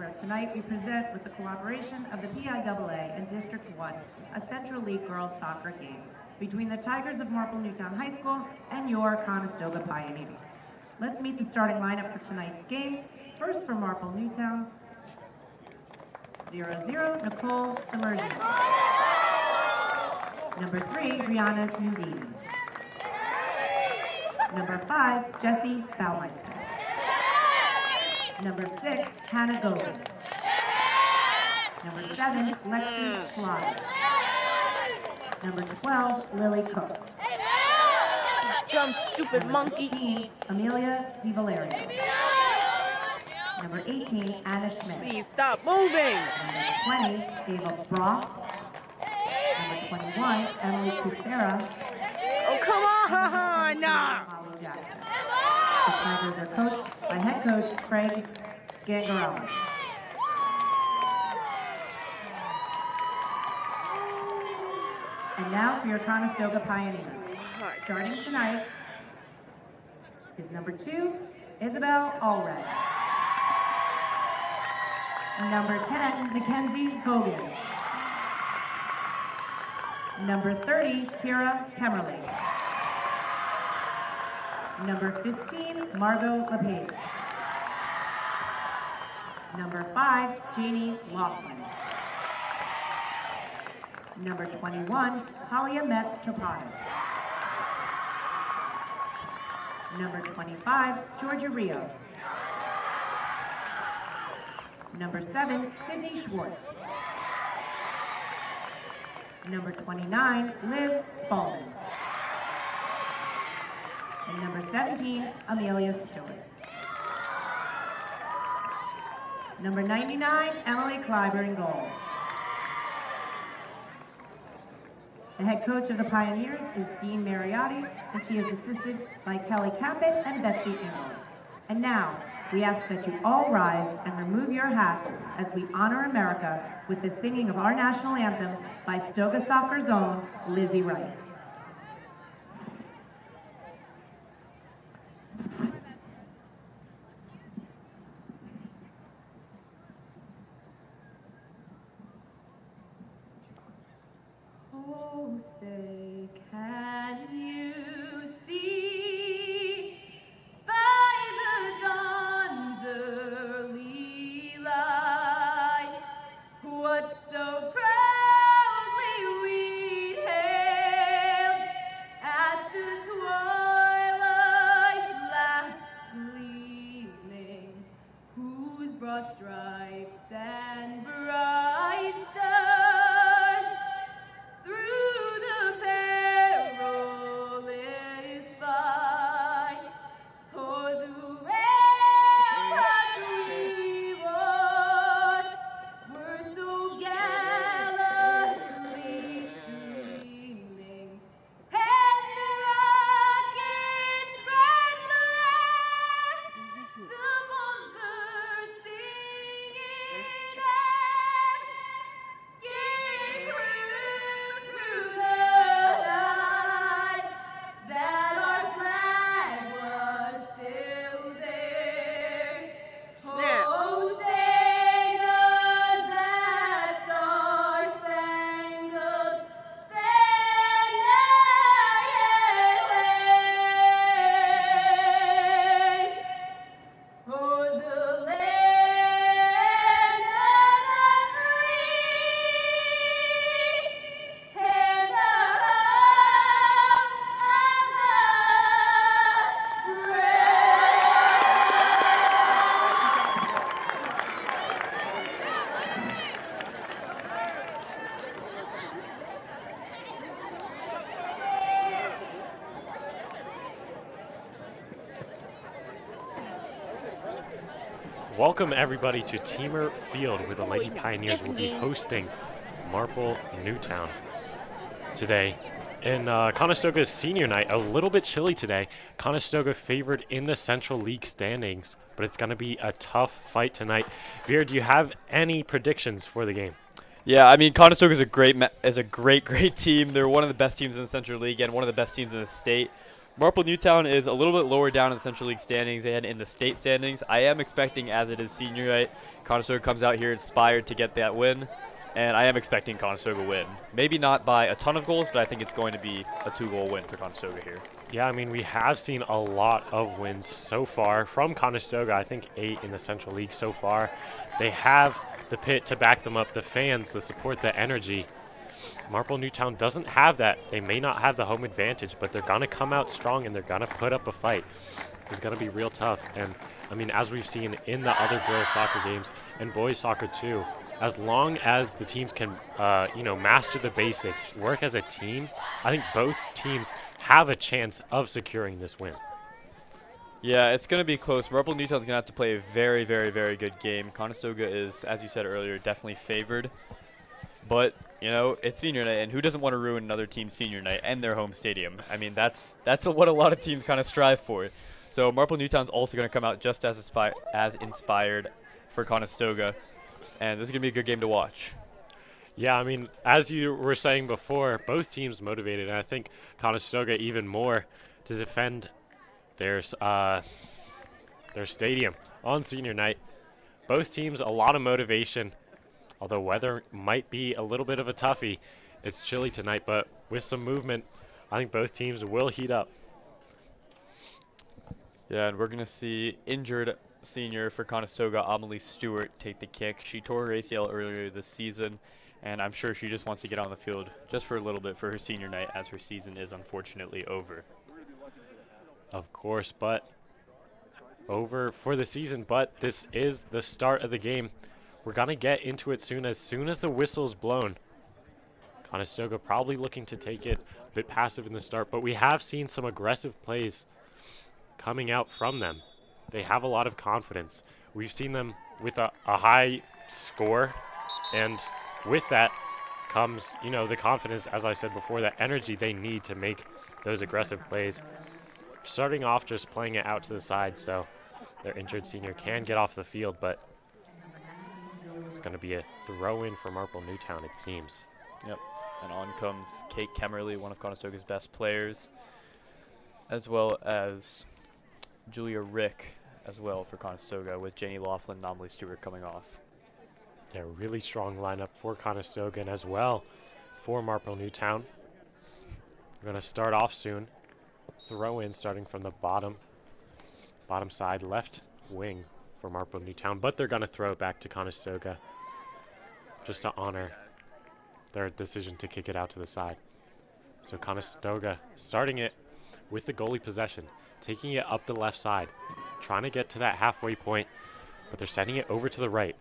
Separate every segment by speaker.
Speaker 1: where tonight we present, with the cooperation of the PIAA and District 1, a Central League girls soccer game between the Tigers of Marple Newtown High School and your Conestoga Pioneers. Let's meet the starting lineup for tonight's game. First for Marple Newtown, 0-0, Nicole Submersion. Number 3, Brianna Mundini. Number 5, Jessie Baumeister. Number 6, Hannah Gover. Number 7, Lexi Fly. Number 12, Lily Cook.
Speaker 2: Jump, stupid monkey.
Speaker 1: 15, Amelia DiValerio. Number 18, Anna Schmidt.
Speaker 2: Please stop moving.
Speaker 1: Number 20, Ava Brock. Number 21, Emily Kucera.
Speaker 2: Oh, come on! Nah.
Speaker 1: Holly Jackson. The Tigers are coached by head coach Craig Gangarella. And now for your Conestoga Pioneers. Starting tonight is number 2, Isabel Allred. Number 10, Mackenzie Hogan. Number 30, Kira Kemmerly. Number 15, Margot LePage. Number 5, Jeannie Laughlin. Number 21, Talia Metz Topayo. Number 25, Georgia Rios. Number 7, Sydney Schwartz. Number 29, Liz Spalding. And number 17, Amelia Stewart. Number 99, Emily Kleiber in goal. The head coach of the Pioneers is Dean Mariotti, and she is assisted by Kelly Caput and Betsy Ingle. And now, we ask that you all rise and remove your hats as we honor America with the singing of our national anthem by Stoga Soccer's own Lizzie Wright. Oh, say, can you see by the dawn's early light what so proudly we hailed at the twilight's last gleaming, whose broad stripes and bright stars through the perilous fight, o'er the ramparts we watched, were so gallantly streaming, and the rockets from the land, the bunkers singing out, gave proof through the night that our flag was still there.
Speaker 2: Snap.
Speaker 1: Oh, sing us that star-spangled banner yet wave, o'er the land of the free and the home of the brave.
Speaker 3: Welcome everybody to Teamer Field, where the Lady Pioneers will be hosting Marple Newtown today. In Conestoga's senior night, a little bit chilly today. Conestoga favored in the Central League standings, but it's going to be a tough fight tonight. Veer, do you have any predictions for the game?
Speaker 4: Yeah, I mean, Conestoga is a great team. They're one of the best teams in the Central League and one of the best teams in the state. Marple Newtown is a little bit lower down in the Central League standings and in the state standings. I am expecting, as it is senior night, Conestoga comes out here inspired to get that win, and I am expecting Conestoga win. Maybe not by a ton of goals, but I think it's going to be a 2-goal win for Conestoga here.
Speaker 3: Yeah, I mean, we have seen a lot of wins so far from Conestoga. I think 8 in the Central League so far. They have the pit to back them up, the fans, the support, the energy. Marple Newtown doesn't have that. They may not have the home advantage, but they're going to come out strong and they're going to put up a fight. It's going to be real tough. And, I mean, as we've seen in the other girls' soccer games and boys' soccer too, as long as the teams can, master the basics, work as a team, I think both teams have a chance of securing this win.
Speaker 4: Yeah, it's going to be close. Marple Newtown's going to have to play a very, very, very good game. Conestoga is, as you said earlier, definitely favored. But, it's senior night, and who doesn't want to ruin another team's senior night and their home stadium? I mean, that's what a lot of teams kind of strive for. So Marple Newtown's also going to come out just as inspired for Conestoga, and this is going to be a good game to watch.
Speaker 3: Yeah, I mean, as you were saying before, both teams motivated, and I think Conestoga even more to defend their stadium on senior night. Both teams, a lot of motivation. Although weather might be a little bit of a toughie. It's chilly tonight, but with some movement, I think both teams will heat up.
Speaker 4: Yeah, and we're going to see injured senior for Conestoga, Amelie Stewart, take the kick. She tore her ACL earlier this season, and I'm sure she just wants to get on the field just for a little bit for her senior night, as her season is unfortunately over.
Speaker 3: Of course, but over for the season, but this is the start of the game. We're going to get into it soon as the whistle's blown. Conestoga probably looking to take it a bit passive in the start, but we have seen some aggressive plays coming out from them. They have a lot of confidence. We've seen them with a high score, and with that comes, the confidence, as I said before, the energy they need to make those aggressive plays. Starting off just playing it out to the side so their injured senior can get off the field, but it's going to be a throw-in for Marple Newtown, it seems.
Speaker 4: Yep. And on comes Kate Kemmerly, one of Conestoga's best players, as well as Julia Rick as well for Conestoga, with Janie Laughlin and Amelie Stewart coming off.
Speaker 3: Yeah, really strong lineup for Conestoga and as well for Marple Newtown. We're going to start off soon. Throw-in starting from the bottom side, left wing for Marple Newtown, but they're going to throw it back to Conestoga just to honor their decision to kick it out to the side. So Conestoga starting it with the goalie possession, taking it up the left side, trying to get to that halfway point, but they're sending it over to the right,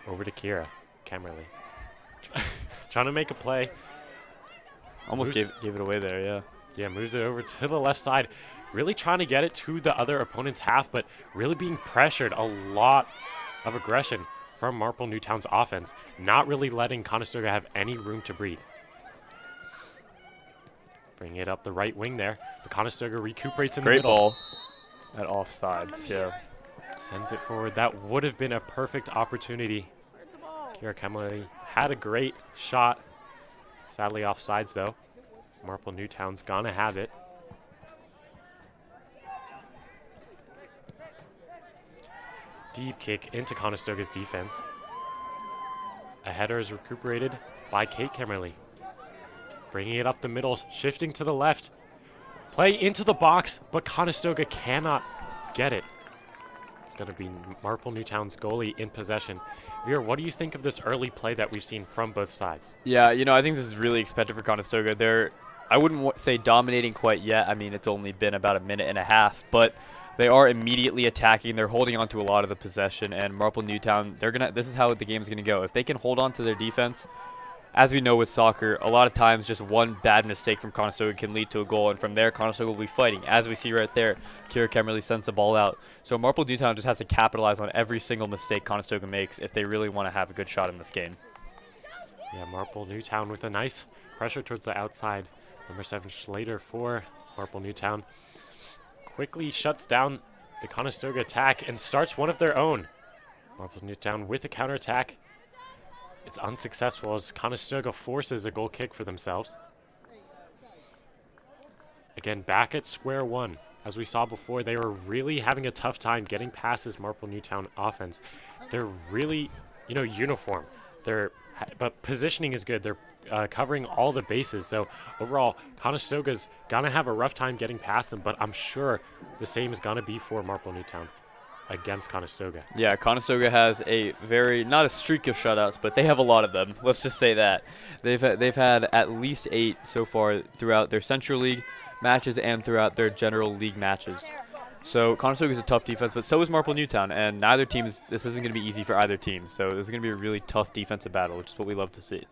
Speaker 3: over to Kira Kemmerly. Trying to make a play.
Speaker 4: Almost gave it away there, yeah.
Speaker 3: Yeah, moves it over to the left side. Really trying to get it to the other opponent's half, but really being pressured. A lot of aggression from Marple Newtown's offense. Not really letting Conestoga have any room to breathe. Bringing it up the right wing there. The Conestoga recuperates in the middle.
Speaker 4: Great ball at offsides, yeah.
Speaker 3: Sends it forward. That would have been a perfect opportunity. Kira Kemmerly had a great shot. Sadly offsides though. Marple Newtown's gonna have it. Deep kick into Conestoga's defense. A header is recuperated by Kate Kemmerly. Bringing it up the middle, shifting to the left. Play into the box, but Conestoga cannot get it. It's going to be Marple Newtown's goalie in possession. Veer, what do you think of this early play that we've seen from both sides?
Speaker 4: Yeah, I think this is really expected for Conestoga. They're, I wouldn't say dominating quite yet. I mean, it's only been about a minute and a half, but they are immediately attacking. They're holding on to a lot of the possession, and Marple Newtown, this is how the game's going to go. If they can hold on to their defense, as we know with soccer, a lot of times just one bad mistake from Conestoga can lead to a goal, and from there, Conestoga will be fighting. As we see right there, Kira Kemmerly sends the ball out. So Marple Newtown just has to capitalize on every single mistake Conestoga makes if they really want to have a good shot in this game.
Speaker 3: Yeah, Marple Newtown with a nice pressure towards the outside. Number 7, Schlater for Marple Newtown. Quickly shuts down the Conestoga attack and starts one of their own. Marple Newtown with a counterattack. It's unsuccessful as Conestoga forces a goal kick for themselves. Again, back at square one. As we saw before, they were really having a tough time getting past this Marple Newtown offense. They're really, uniform. But positioning is good. They're covering all the bases. So overall, Conestoga's gonna have a rough time getting past them. But I'm sure the same is gonna be for Marple Newtown against Conestoga.
Speaker 4: Yeah, Conestoga has a not a streak of shutouts, but they have a lot of them. Let's just say that they've had at least 8 so far throughout their Central League matches and throughout their General League matches. So Conestoga is a tough defense, but so is Marple Newtown, and this isn't going to be easy for either team. So this is going to be a really tough defensive battle, which is what we love to see.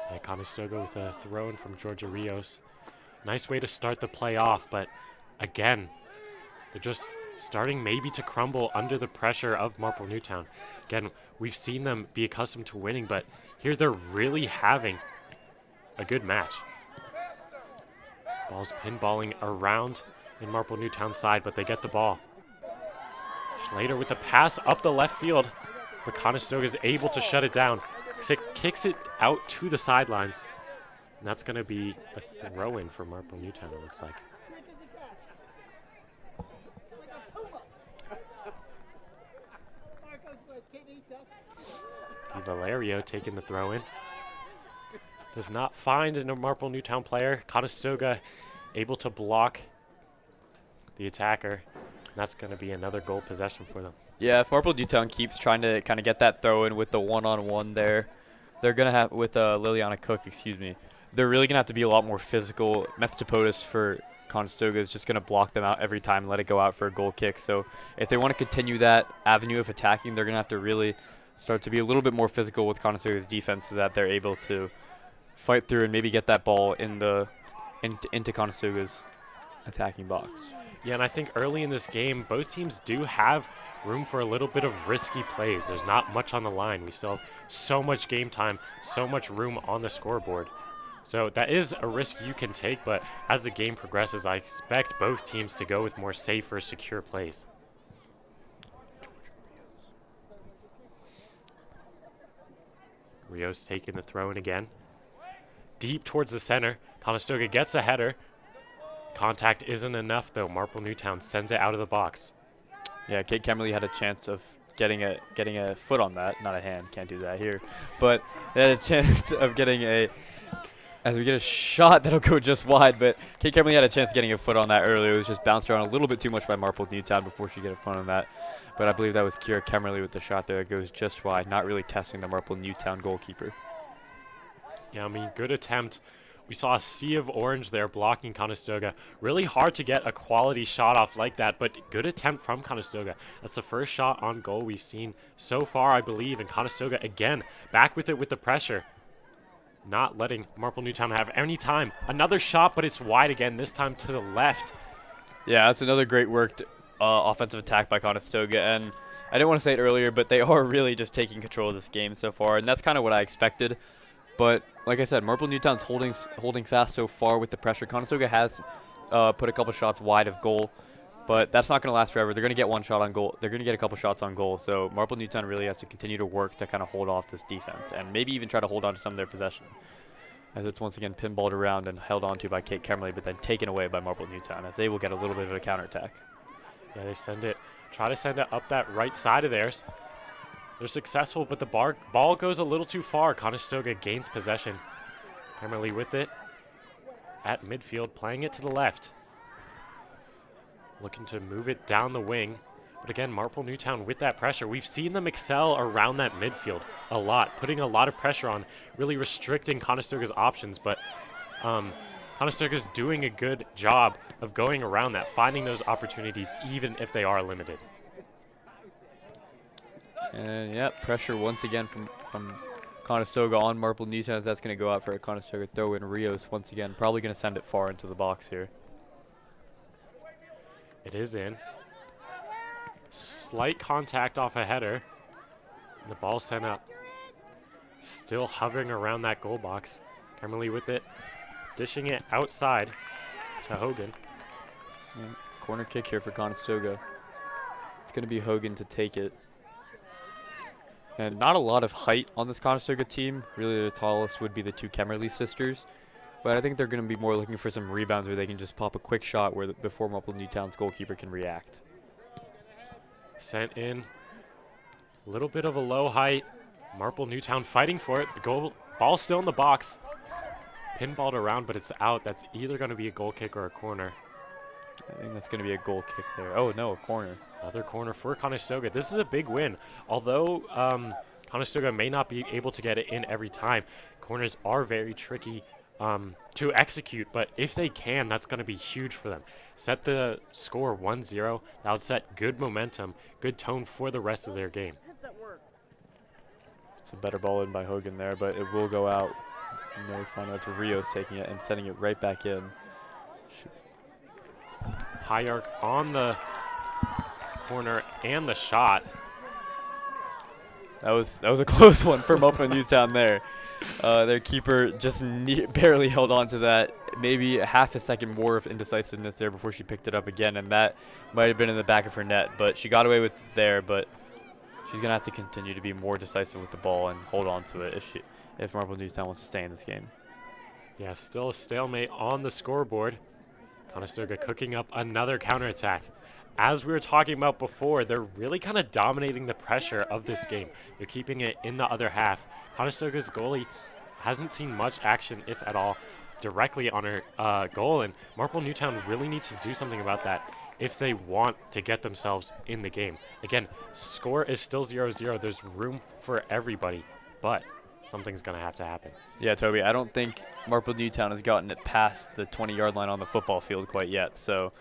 Speaker 3: Yeah, Conestoga with a throw-in from Georgia Rios. Nice way to start the play off, but again, they're just starting maybe to crumble under the pressure of Marple Newtown. Again, we've seen them be accustomed to winning, but here they're really having a good match. Ball's pinballing around in Marple Newtown's side, but they get the ball. Schlater with the pass up the left field, but Conestoga is able to shut it down. Kicks it out to the sidelines, and that's going to be a throw-in for Marple Newtown, it looks like. Valerio taking the throw-in. Does not find a Marple Newtown player. Conestoga able to block the attacker. That's going to be another goal possession for them.
Speaker 4: Yeah, if Marple Newtown keeps trying to kind of get that throw-in with the one-on-one there, they're going to have, with Liliana Cook, they're really going to have to be a lot more physical. Methopolis for Conestoga is just going to block them out every time and let it go out for a goal kick. So if they want to continue that avenue of attacking, they're going to have to really start to be a little bit more physical with Conestoga's defense so that they're able to fight through and maybe get that ball into Conestoga's attacking box.
Speaker 3: Yeah, and I think early in this game, both teams do have room for a little bit of risky plays. There's not much on the line. We still have so much game time, so much room on the scoreboard. So that is a risk you can take, but as the game progresses, I expect both teams to go with more safer, secure plays. Rios taking the throw in again. Deep towards the center. Conestoga gets a header. Contact isn't enough, though. Marple Newtown sends it out of the box.
Speaker 4: Yeah, Kate Kemmerly had a chance of getting a foot on that. Not a hand, can't do that here. But they had a chance of getting as we get a shot that'll go just wide, but Kate Kemmerly had a chance of getting a foot on that earlier. It was just bounced around a little bit too much by Marple Newtown before she got a foot on that. But I believe that was Kira Kemmerly with the shot there that goes just wide, not really testing the Marple Newtown goalkeeper.
Speaker 3: Yeah, I mean, good attempt. We saw a sea of orange there blocking Conestoga. Really hard to get a quality shot off like that, but good attempt from Conestoga. That's the first shot on goal we've seen so far, I believe, and Conestoga again back with it with the pressure. Not letting Marple Newtown have any time. Another shot, but it's wide again, this time to the left.
Speaker 4: Yeah, that's another great worked offensive attack by Conestoga, and I didn't want to say it earlier, but they are really just taking control of this game so far, and that's kind of what I expected. But like I said, Marple Newtown's holding fast so far with the pressure. Conestoga has put a couple shots wide of goal, but that's not going to last forever. They're going to get one shot on goal. They're going to get a couple shots on goal. So Marple Newtown really has to continue to work to kind of hold off this defense and maybe even try to hold on to some of their possession, as it's once again pinballed around and held onto by Kate Kemmerly, but then taken away by Marple Newtown as they will get a little bit of a counterattack.
Speaker 3: Yeah, they try to send it up that right side of theirs. They're successful, but the ball goes a little too far. Conestoga gains possession. Kemmerly with it at midfield, playing it to the left. Looking to move it down the wing. But again, Marple Newtown with that pressure. We've seen them excel around that midfield a lot, putting a lot of pressure on, really restricting Conestoga's options. But Conestoga's doing a good job of going around that, finding those opportunities, even if they are limited.
Speaker 4: And yeah, pressure once again from Conestoga on Marple Newtown, as that's going to go out for a Conestoga throw in. Rios once again probably going to send it far into the box here.
Speaker 3: It is in. Slight contact off a header. And the ball sent up. Still hovering around that goal box. Kemmerly with it, dishing it outside to Hogan.
Speaker 4: Yeah, corner kick here for Conestoga. It's going to be Hogan to take it. And not a lot of height on this Conestoga team. Really the tallest would be the two Kemmerly sisters. But I think they're going to be more looking for some rebounds where they can just pop a quick shot before Marple Newtown's goalkeeper can react.
Speaker 3: Sent in. A little bit of a low height. Marple Newtown fighting for it. The ball still in the box. Pinballed around, but it's out. That's either going to be a goal kick or a corner.
Speaker 4: I think that's going to be a goal kick there. Oh, no, a corner.
Speaker 3: Another corner for Conestoga. This is a big win. Although Conestoga may not be able to get it in every time, corners are very tricky to execute, but if they can, that's going to be huge for them. Set the score 1-0. That would set good momentum, good tone for the rest of their game.
Speaker 4: It's a better ball in by Hogan there, but it will go out. No fun. That's Rios taking it and sending it right back in.
Speaker 3: High arc on the corner and the shot.
Speaker 4: That was a close one for Marple Newtown there. Their keeper just barely held on to that. Maybe a half a second more of indecisiveness there before she picked it up again, and that might have been in the back of her net. But she got away with it there, but she's going to have to continue to be more decisive with the ball and hold on to it if Marple Newtown wants to stay in this game.
Speaker 3: Yeah, still a stalemate on the scoreboard. Conestoga cooking up another counterattack. As we were talking about before, they're really kind of dominating the pressure of this game. They're keeping it in the other half. Conestoga's goalie hasn't seen much action, if at all, directly on her goal, and Marple Newtown really needs to do something about that if they want to get themselves in the game. Again, score is still 0-0. There's room for everybody, but something's going to have to happen.
Speaker 4: Yeah, Toby, I don't think Marple Newtown has gotten it past the 20-yard line on the football field quite yet, so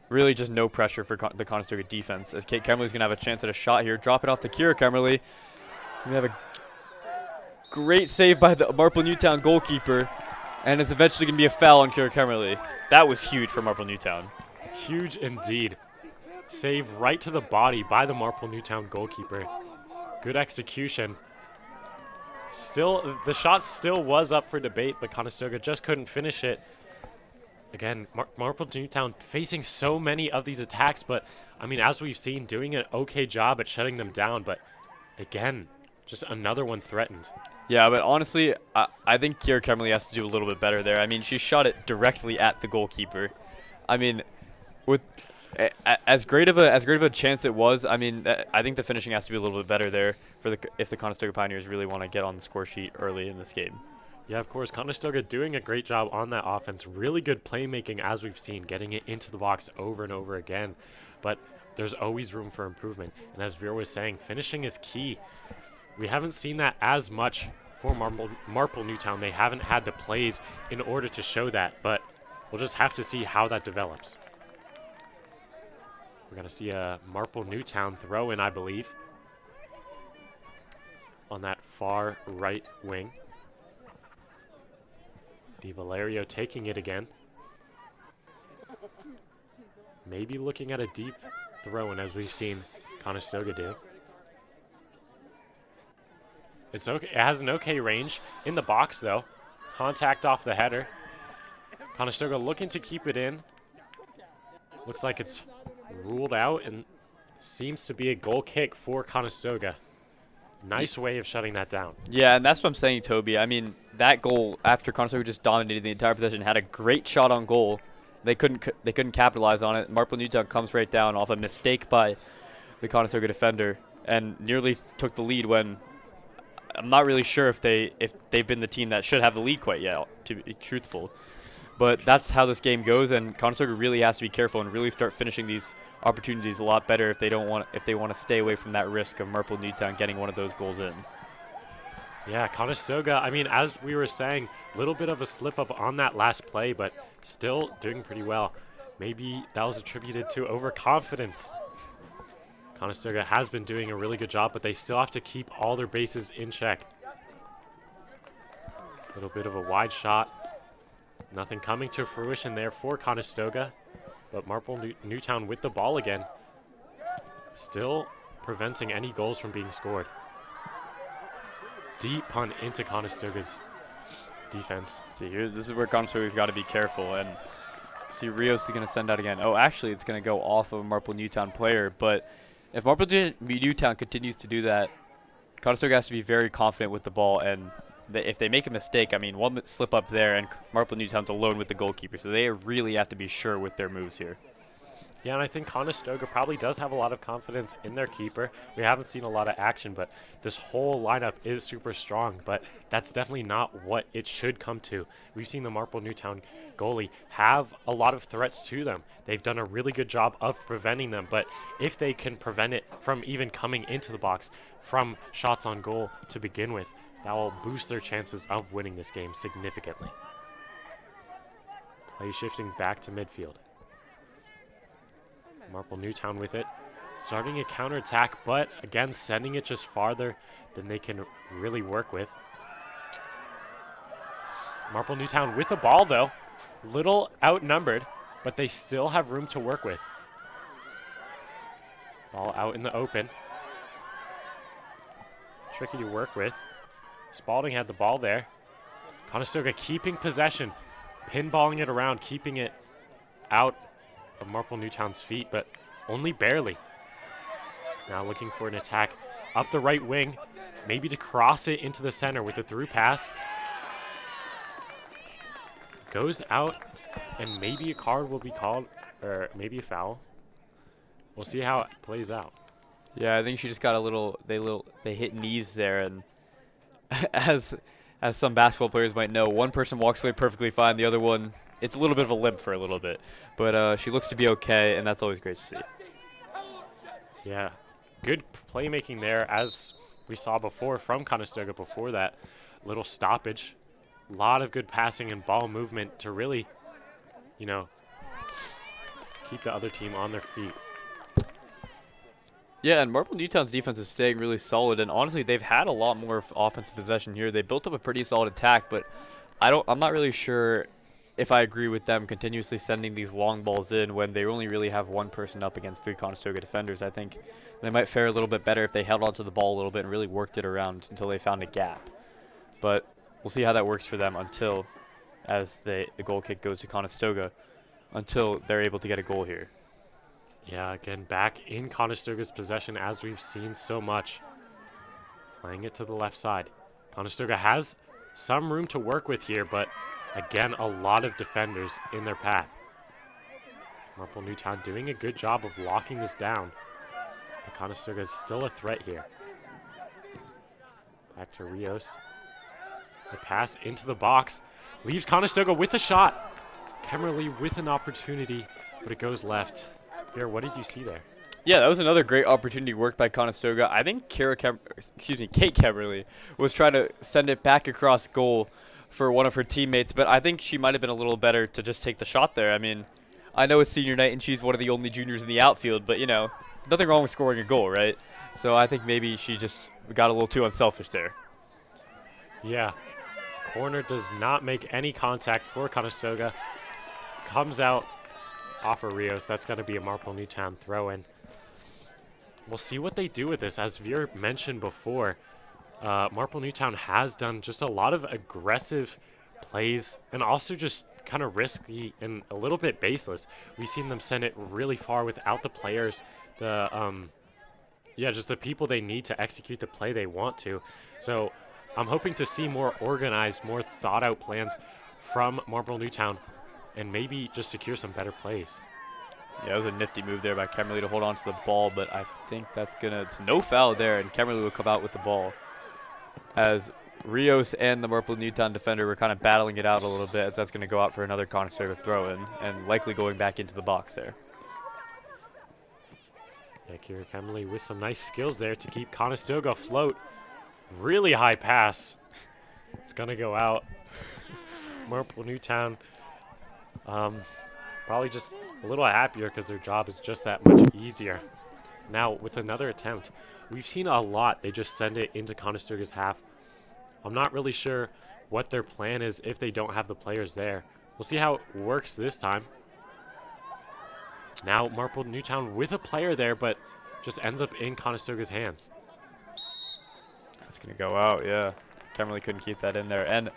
Speaker 4: really just no pressure for the Conestoga defense. As Kate Kemmerly's going to have a chance at a shot here. Drop it off to Kira Kemmerly. She's going to have a great save by the Marple Newtown goalkeeper, and it's eventually going to be a foul on Kira Kemmerly. That was huge for Marple Newtown.
Speaker 3: Huge indeed. Save right to the body by the Marple Newtown goalkeeper. Good execution. Still, the shot still was up for debate, but Conestoga just couldn't finish it. Again, Marple Newtown facing so many of these attacks, but, I mean, as we've seen, doing an okay job at shutting them down, but, again, just another one threatened.
Speaker 4: Yeah, but honestly, I think Kira Kemmerly has to do a little bit better there. I mean, she shot it directly at the goalkeeper. I mean, with as great of a chance it was, I mean, I think the finishing has to be a little bit better there if the Conestoga Pioneers really want to get on the score sheet early in this game.
Speaker 3: Yeah, of course, Conestoga doing a great job on that offense. Really good playmaking, as we've seen, getting it into the box over and over again. But there's always room for improvement. And as Veer was saying, finishing is key. We haven't seen that as much for Marple Newtown. They haven't had the plays in order to show that, but we'll just have to see how that develops. We're going to see a Marple Newtown throw in, I believe, on that far right wing. Di Valerio taking it again. Maybe looking at a deep throw-in, as we've seen Conestoga do. It's okay. It has an okay range in the box, though. Contact off the header. Conestoga looking to keep it in. Looks like it's ruled out and seems to be a goal kick for Conestoga. Nice way of shutting that down.
Speaker 4: Yeah, and that's what I'm saying, Toby. I mean, that goal after Conestoga just dominated the entire possession, had a great shot on goal. They couldn't capitalize on it. Marple Newtown comes right down off a mistake by the Conestoga defender and nearly took the lead when I'm not really sure if they've been the team that should have the lead quite yet, to be truthful. But that's how this game goes, and Conestoga really has to be careful and really start finishing these opportunities a lot better if they want to stay away from that risk of Marple Newtown getting one of those goals in.
Speaker 3: Yeah, Conestoga, I mean, as we were saying, a little bit of a slip-up on that last play, but still doing pretty well. Maybe that was attributed to overconfidence. Conestoga has been doing a really good job, but they still have to keep all their bases in check. A little bit of a wide shot. Nothing coming to fruition there for Conestoga, but Marple Newtown with the ball again. Still preventing any goals from being scored. Deep punt into Conestoga's defense.
Speaker 4: See, this is where Conestoga's got to be careful, and see Rios is going to send out again. Oh, actually, it's going to go off of a Marple Newtown player, but if Marple Newtown continues to do that, Conestoga has to be very confident with the ball and if they make a mistake, I mean, one slip up there and Marple Newtown's alone with the goalkeeper, so they really have to be sure with their moves here.
Speaker 3: Yeah, and I think Conestoga probably does have a lot of confidence in their keeper. We haven't seen a lot of action, but this whole lineup is super strong, but that's definitely not what it should come to. We've seen the Marple Newtown goalie have a lot of threats to them. They've done a really good job of preventing them, but if they can prevent it from even coming into the box from shots on goal to begin with, that will boost their chances of winning this game significantly. Play shifting back to midfield. Marple Newtown with it, starting a counterattack, but again sending it just farther than they can really work with. Marple Newtown with the ball though, little outnumbered, but they still have room to work with. Ball out in the open. Tricky to work with. Spalding had the ball there. Conestoga keeping possession, pinballing it around, keeping it out of Marple Newtown's feet, but only barely. Now looking for an attack up the right wing, maybe to cross it into the center with a through pass. Goes out, and maybe a card will be called, or maybe a foul. We'll see how it plays out.
Speaker 4: Yeah, I think she just got a little, they hit knees there, and as some basketball players might know, one person walks away perfectly fine, the other one, it's a little bit of a limp for a little bit. But she looks to be okay, and that's always great to see.
Speaker 3: Yeah, good playmaking there, as we saw before from Conestoga before that little stoppage. A lot of good passing and ball movement to really, you know, keep the other team on their feet.
Speaker 4: Yeah, and Marple Newtown's defense is staying really solid, and honestly, they've had a lot more offensive possession here. They built up a pretty solid attack, but I'm not really sure if I agree with them continuously sending these long balls in when they only really have one person up against 3 Conestoga defenders. I think they might fare a little bit better if they held onto the ball a little bit and really worked it around until they found a gap. But we'll see how that works for them until, as the goal kick goes to Conestoga, until they're able to get a goal here.
Speaker 3: Yeah, again, back in Conestoga's possession as we've seen so much. Playing it to the left side. Conestoga has some room to work with here, but again, a lot of defenders in their path. Marple Newtown doing a good job of locking this down. But Conestoga is still a threat here. Back to Rios. The pass into the box. Leaves Conestoga with a shot. Kemmerly with an opportunity, but it goes left. Pierre, what did you see there?
Speaker 4: Yeah, that was another great opportunity worked by Conestoga. I think Kate Kemmerly was trying to send it back across goal for one of her teammates, but I think she might have been a little better to just take the shot there. I mean, I know it's senior night and she's one of the only juniors in the outfield, but, you know, nothing wrong with scoring a goal, right? So I think maybe she just got a little too unselfish there.
Speaker 3: Yeah. Corner does not make any contact for Conestoga. Comes out off of Rios. That's going to be a Marple Newtown throw-in. We'll see what they do with this. As Veer mentioned before, Marple Newtown has done just a lot of aggressive plays and also just kind of risky and a little bit baseless. We've seen them send it really far without the players, just the people they need to execute the play they want to. So I'm hoping to see more organized, more thought out plans from Marple Newtown and maybe just secure some better plays.
Speaker 4: Yeah, it was a nifty move there by Kemmerly to hold on to the ball, but I think it's no foul there, and Kemmerly will come out with the ball. As Rios and the Marple Newtown defender were kind of battling it out a little bit, as that's going to go out for another Conestoga throw-in, and likely going back into the box there.
Speaker 3: Yeah, Kira Kemmerly with some nice skills there to keep Conestoga afloat. Really high pass. It's going to go out. Marple Newtown probably just a little happier because their job is just that much easier. Now, with another attempt, we've seen a lot. They just send it into Conestoga's half. I'm not really sure what their plan is if they don't have the players there. We'll see how it works this time. Now, Marple Newtown with a player there, but just ends up in Conestoga's hands.
Speaker 4: That's going to go out, yeah. Kemmerly couldn't keep that in there. And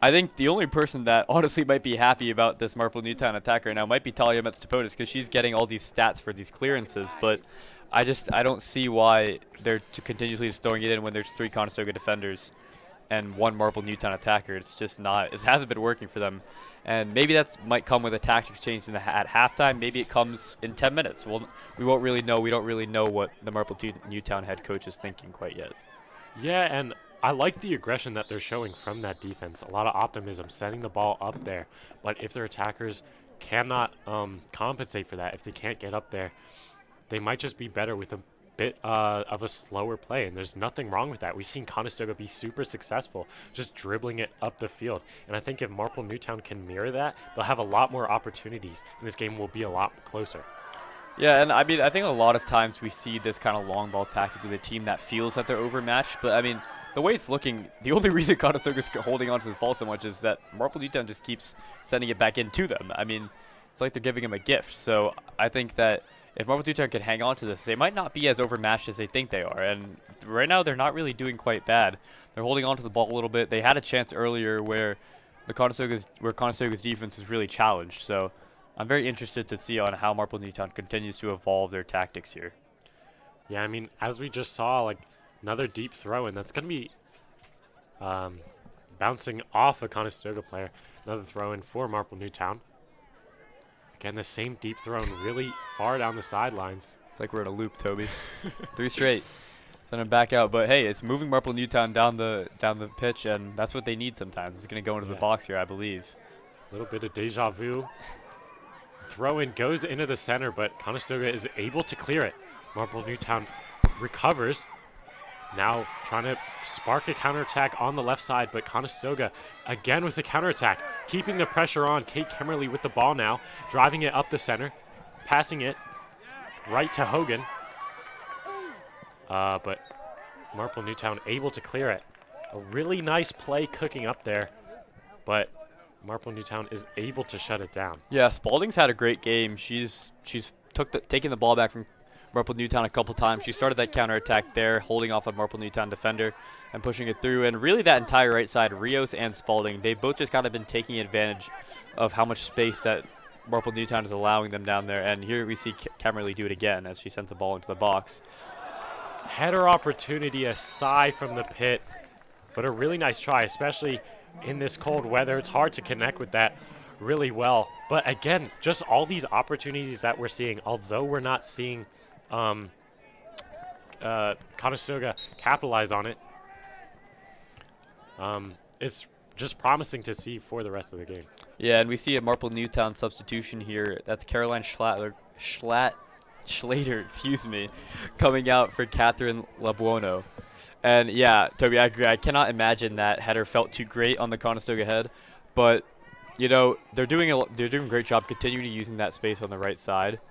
Speaker 4: I think the only person that honestly might be happy about this Marple Newtown attack right now might be Talia Metz-Tapotis, because she's getting all these stats for these clearances, but I don't see why they're continuously just throwing it in when there's 3 Conestoga defenders. and one Marple Newtown attacker. It's just not. It hasn't been working for them, and maybe that might come with a tactics change at halftime. Maybe it comes in 10 minutes. Well, we won't really know. We don't really know what the Marple Newtown head coach is thinking quite yet.
Speaker 3: Yeah, and I like the aggression that they're showing from that defense. A lot of optimism, setting the ball up there. But if their attackers cannot compensate for that, if they can't get up there, they might just be better with a bit of a slower play, and there's nothing wrong with that. We've seen Conestoga be super successful just dribbling it up the field, and I think if Marple Newtown can mirror that, they'll have a lot more opportunities, and this game will be a lot closer.
Speaker 4: Yeah, and I mean, I think a lot of times we see this kind of long ball tactic with a team that feels that they're overmatched, but I mean, the way it's looking, the only reason Conestoga's holding on to this ball so much is that Marple Newtown just keeps sending it back into them. I mean, it's like they're giving them a gift, so I think that if Marple Newtown can hang on to this, they might not be as overmatched as they think they are. And right now, they're not really doing quite bad. They're holding on to the ball a little bit. They had a chance earlier where Conestoga's defense was really challenged. So I'm very interested to see on how Marple Newtown continues to evolve their tactics here.
Speaker 3: Yeah, I mean, as we just saw, like another deep throw, and that's going to be bouncing off a Conestoga player. Another throw in for Marple Newtown. Again, the same deep throw really far down the sidelines.
Speaker 4: It's like we're in a loop, Toby. 3 straight. Send them back out. But hey, it's moving Marple Newtown down the pitch, and that's what they need sometimes. It's going to go into the box here, I believe.
Speaker 3: A little bit of deja vu. Throw in goes into the center, but Conestoga is able to clear it. Marple Newtown recovers. Now trying to spark a counterattack on the left side, but Conestoga again with the counterattack, keeping the pressure on. Kate Kemmerly with the ball now, driving it up the center, passing it right to Hogan. But Marple Newtown able to clear it. A really nice play cooking up there, but Marple Newtown is able to shut it down.
Speaker 4: Yeah, Spalding's had a great game. She's taken the ball back from Marple Newtown a couple times. She started that counterattack there, holding off a Marple Newtown defender and pushing it through. And really that entire right side, Rios and Spalding, they both just kind of been taking advantage of how much space that Marple Newtown is allowing them down there. And here we see Kemmerly do it again as she sends the ball into the box.
Speaker 3: Header opportunity aside from the pit, but a really nice try, especially in this cold weather. It's hard to connect with that really well. But again, just all these opportunities that we're seeing, although we're not seeing Conestoga capitalize on it, it's just promising to see for the rest of the game.
Speaker 4: Yeah, and we see a Marple Newtown substitution here. That's Caroline Schlater, excuse me, coming out for Catherine Labuono. And yeah, Toby, I agree. I cannot imagine that header felt too great on the Conestoga head, but you know they're doing a great job continuing to using that space on the right side.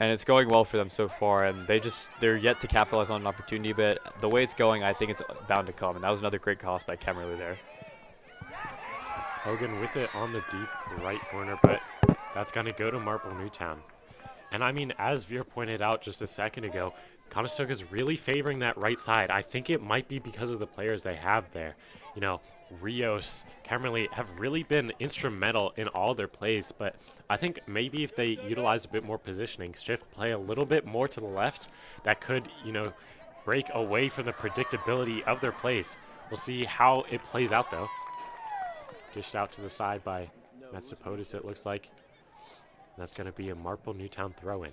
Speaker 4: And it's going well for them so far, and they're yet to capitalize on an opportunity, but the way it's going, I think it's bound to come. And that was another great cross by Kemmerly there.
Speaker 3: Hogan with it on the deep right corner, but that's going to go to Marple Newtown. And I mean, as Veer pointed out just a second ago, Conestoga is really favoring that right side. I think it might be because of the players they have there. You know, Rios, Kemmerly have really been instrumental in all their plays, but I think maybe if they utilize a bit more positioning, shift play a little bit more to the left, that could, you know, break away from the predictability of their plays. We'll see how it plays out, though. Dished out to the side by Metsopotis, it looks like. That's going to be a Marple Newtown throw-in.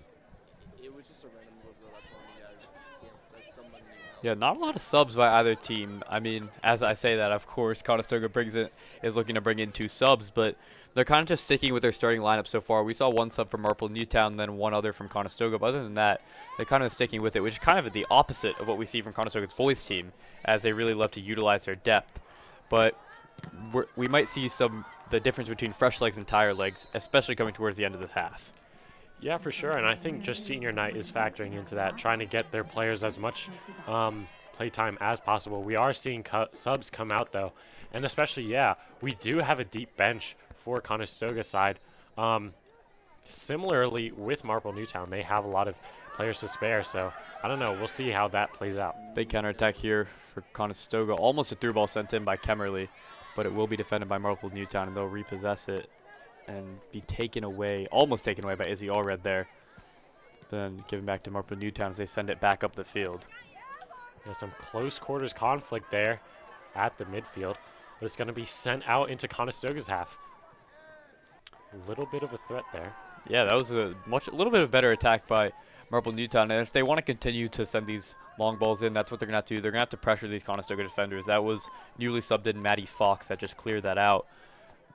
Speaker 4: Yeah, not a lot of subs by either team. I mean, as I say that, of course, Conestoga is looking to bring in 2 subs, but they're kind of just sticking with their starting lineup so far. We saw 1 sub from Marple Newtown, then 1 other from Conestoga. But other than that, they're kind of sticking with it, which is kind of the opposite of what we see from Conestoga's boys team, as they really love to utilize their depth. But we might see the difference between fresh legs and tired legs, especially coming towards the end of this half.
Speaker 3: Yeah, for sure, and I think just senior night is factoring into that, trying to get their players as much play time as possible. We are seeing subs come out, though, and especially, yeah, we do have a deep bench for Conestoga side. Similarly, with Marple Newtown, they have a lot of players to spare, so I don't know. We'll see how that plays out.
Speaker 4: Big counterattack here for Conestoga. Almost a through ball sent in by Kemmerly, but it will be defended by Marple Newtown, and they'll repossess it and be taken away, almost taken away by Izzy Allred there. Then given back to Marple Newtown as they send it back up the field.
Speaker 3: There's some close quarters conflict there. at the midfield, but it's going to be sent out into Conestoga's half. A little bit of a threat there.
Speaker 4: Yeah, that was a little bit of better attack by Marple Newtown, and if they want to continue to send these long balls in, that's what they're going to have to do. They're going to have to pressure these Conestoga defenders. That was newly subbed in Matty Fox that just cleared that out,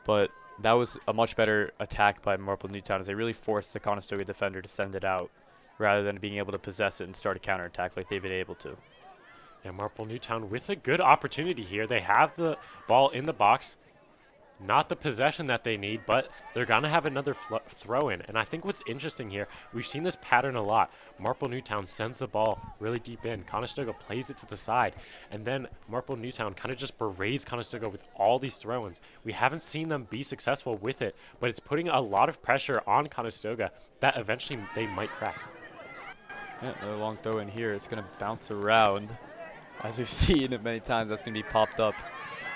Speaker 4: but that was a much better attack by Marple Newtown as they really forced the Conestoga defender to send it out rather than being able to possess it and start a counterattack like they've been able to.
Speaker 3: Yeah, Marple Newtown with a good opportunity here. They have the ball in the box. Not the possession that they need, but they're going to have another throw-in. And I think what's interesting here, we've seen this pattern a lot. Marple Newtown sends the ball really deep in. Conestoga plays it to the side. And then Marple Newtown kind of just berates Conestoga with all these throw-ins. We haven't seen them be successful with it, but it's putting a lot of pressure on Conestoga that eventually they might crack.
Speaker 4: Yeah, another long throw-in here. It's going to bounce around. As we've seen it many times, that's going to be popped up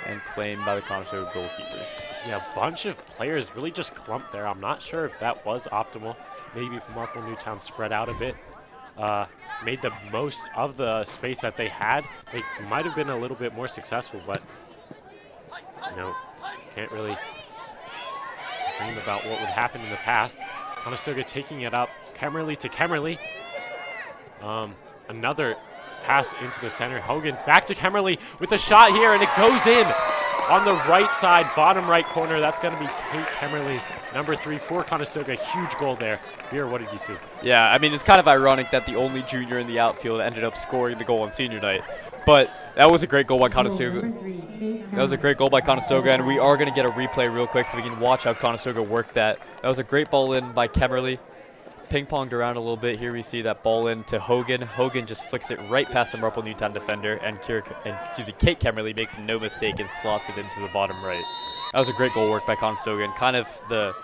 Speaker 4: and claimed by the Conestoga goalkeeper.
Speaker 3: Yeah, a bunch of players really just clumped there. I'm not sure if that was optimal. Maybe if Marple Newtown spread out a bit, made the most of the space that they had, they might have been a little bit more successful, but, you know, can't really dream about what would happen in the past. Conestoga taking it up, Kemmerly to Kemmerly. Another pass into the center. Hogan back to Kemmerly with a shot here, and it goes in on the right side, bottom right corner. That's going to be Kate Kemmerly, number 3 for Conestoga. Huge goal there. Veer, what did you see?
Speaker 4: Yeah, I mean, it's kind of ironic that the only junior in the outfield ended up scoring the goal on senior night. But that was a great goal by Conestoga. That was a great goal by Conestoga, and we are going to get a replay real quick so we can watch how Conestoga worked that. That was a great ball in by Kemmerly. Ping-ponged around a little bit. Here we see that ball in to Hogan. Hogan just flicks it right past the Marple Newtown defender, and Kate Kemmerly makes no mistake and slots it into the bottom right. That was a great goal work by Conestoga and kind of the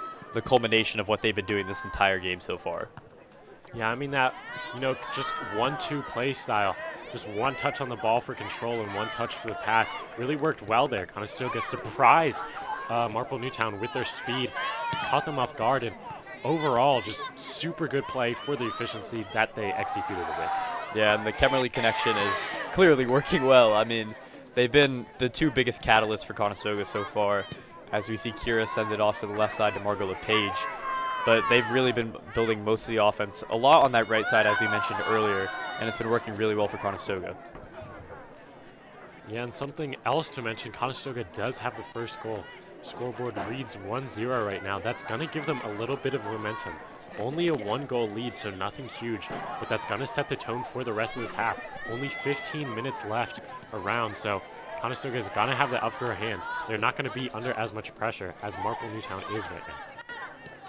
Speaker 4: culmination of what they've been doing this entire game so far.
Speaker 3: Yeah, I mean that, you know, just 1-2 play style. Just one touch on the ball for control and one touch for the pass. Really worked well there. Conestoga surprised Marple Newtown with their speed, caught them off guard, and overall, just super good play for the efficiency that they executed it with.
Speaker 4: Yeah, and the Kemmerly connection is clearly working well. I mean, they've been the two biggest catalysts for Conestoga so far, as we see Kira send it off to the left side to Margot LePage. But they've really been building most of the offense, a lot on that right side, as we mentioned earlier, and it's been working really well for Conestoga.
Speaker 3: Yeah, and something else to mention, Conestoga does have the first goal. Scoreboard reads 1-0 right now. That's going to give them a little bit of momentum. Only a 1-goal lead, so nothing huge, but that's going to set the tone for the rest of this half. Only 15 minutes left around, so Conestoga is going to have the upper hand. They're not going to be under as much pressure as Marple Newtown is right now.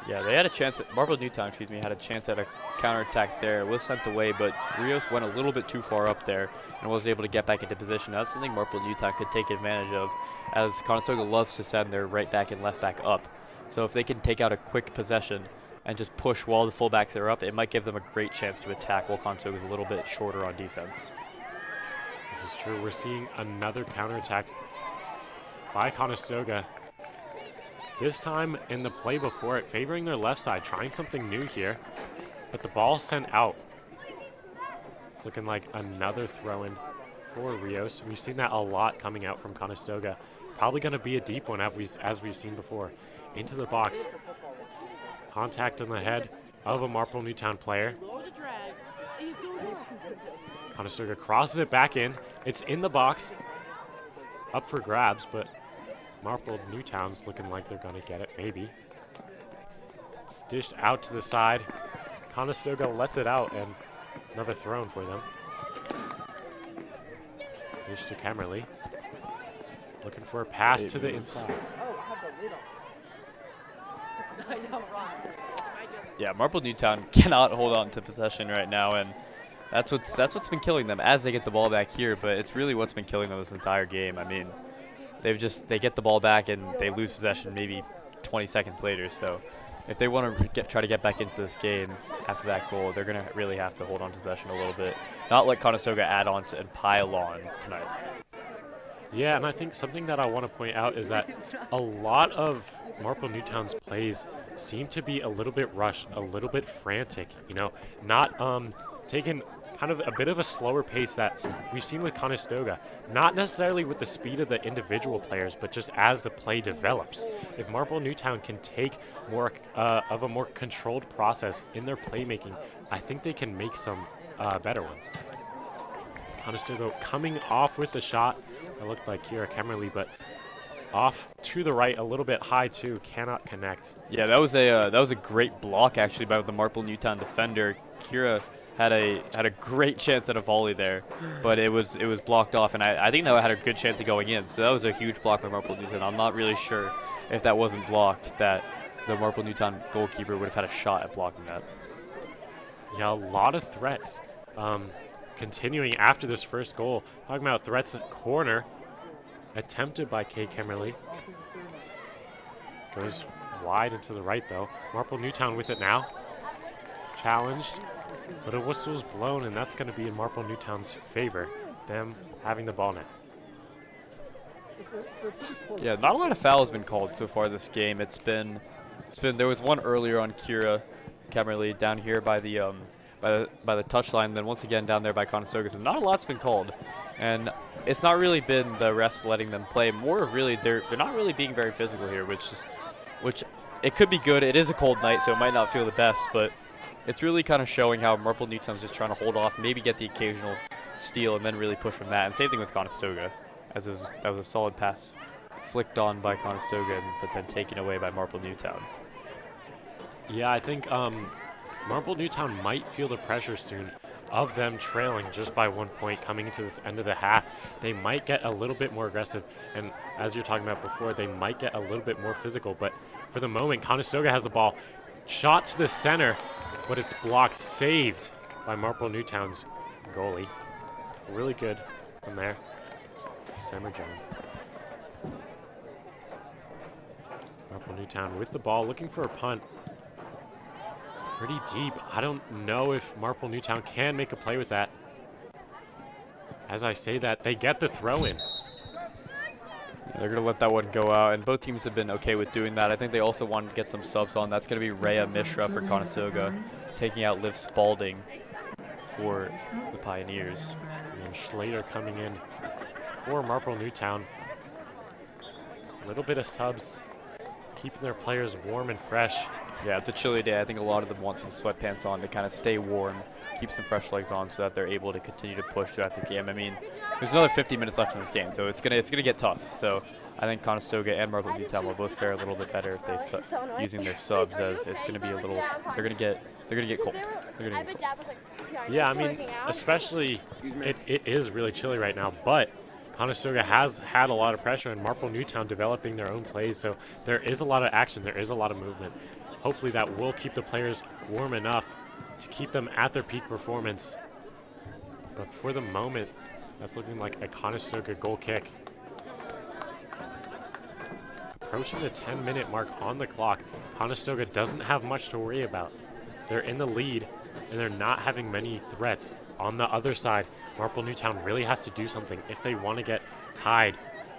Speaker 4: Yeah, they had a chance Marple Newtown, had a chance at a counterattack there. It was sent away, but Rios went a little bit too far up there and was able to get back into position. That's something Marple Newtown could take advantage of, as Conestoga loves to send their right back and left back up. So if they can take out a quick possession and just push while the fullbacks are up, it might give them a great chance to attack while Conestoga is a little bit shorter on defense.
Speaker 3: This is true. We're seeing another counterattack by Conestoga. This time in the play before it, favoring their left side, trying something new here, but the ball sent out. It's looking like another throw-in for Rios. We've seen that a lot coming out from Conestoga. Probably going to be a deep one as we've seen before. Into the box. Contact on the head of a Marple Newtown player. Conestoga crosses it back in. It's in the box. Up for grabs, but Marple Newtown's looking like they're going to get it, maybe. It's dished out to the side. Conestoga lets it out, and another throw-in for them. Dish to Kemmerly. Looking for a pass to the inside.
Speaker 4: Yeah, Marple Newtown cannot hold on to possession right now, and that's what's been killing them as they get the ball back here, but it's really what's been killing them this entire game. I mean, they get the ball back and they lose possession maybe 20 seconds later. So if they want to try to get back into this game after that goal, they're going to really have to hold on to possession a little bit. Not let Conestoga add on and pile on tonight.
Speaker 3: Yeah, and I think something that I want to point out is that a lot of Marple Newtown's plays seem to be a little bit rushed, a little bit frantic, you know, not taking kind of a bit of a slower pace that we've seen with Conestoga. Not necessarily with the speed of the individual players, but just as the play develops. If Marple Newtown can take more of a more controlled process in their playmaking, I think they can make some better ones. Conestoga coming off with the shot. It looked like Kira Kemmerly, but off to the right, a little bit high too, cannot connect.
Speaker 4: Yeah, that was a great block actually by the Marple Newtown defender. Kira had a great chance at a volley there, but it was blocked off, and I think that had a good chance of going in. So that was a huge block by Marple Newtown. I'm not really sure if that wasn't blocked, that the Marple Newtown goalkeeper would have had a shot at blocking that.
Speaker 3: Yeah, a lot of threats. Continuing after this first goal, talking about threats at corner, attempted by Kay Kemmerly. Goes wide and to the right though. Marple Newtown with it now. Challenged, but a whistle's blown, and that's going to be in Marple Newtown's favor, them having the ball net.
Speaker 4: Yeah, not a lot of fouls been called so far this game. There was one earlier on Kira Kemmerly down here by the by the touchline, then once again down there by Conestoga. So not a lot's been called, and it's not really been the refs letting them play. More of really they're not really being very physical here, which it could be good. It is a cold night, so it might not feel the best, but it's really kind of showing how Marple Newtown's just trying to hold off, maybe get the occasional steal, and then really push from that. And same thing with Conestoga, as that was a solid pass flicked on by Conestoga, but then taken away by Marple Newtown.
Speaker 3: Yeah, I think Marple Newtown might feel the pressure soon of them trailing just by 1 point coming into this end of the half. They might get a little bit more aggressive, and as you're talking about before, they might get a little bit more physical, but for the moment, Conestoga has the ball. Shot to the center, but it's blocked, saved by Marple Newtown's goalie. Really good from there. Semerjohn. Marple Newtown with the ball, looking for a punt. Pretty deep. I don't know if Marple Newtown can make a play with that. As I say that, they get the throw in.
Speaker 4: Yeah, they're going to let that one go out, and both teams have been okay with doing that. I think they also wanted to get some subs on. That's going to be Rhea Mishra for Conestoga, taking out Liv Spalding for the Pioneers.
Speaker 3: And Schlater coming in for Marple Newtown. A little bit of subs, keeping their players warm and fresh.
Speaker 4: Yeah, it's a chilly day. I think a lot of them want some sweatpants on to kind of stay warm, keep some fresh legs on so that they're able to continue to push throughout the game. I mean, there's another 50 minutes left in this game, so it's gonna get tough. So I think Conestoga and Marple Newtown will both fare a little bit better if they using their subs, as it's gonna be a little. They're gonna get cold.
Speaker 3: Yeah, I mean, especially it is really chilly right now, but Conestoga has had a lot of pressure, and Marple Newtown developing their own plays, so there is a lot of action, there is a lot of movement. Hopefully that will keep the players warm enough to keep them at their peak performance. But for the moment, that's looking like a Conestoga goal kick. Approaching the 10-minute mark on the clock, Conestoga doesn't have much to worry about. They're in the lead, and they're not having many threats. On the other side, Marple Newtown really has to do something if they want to get tied,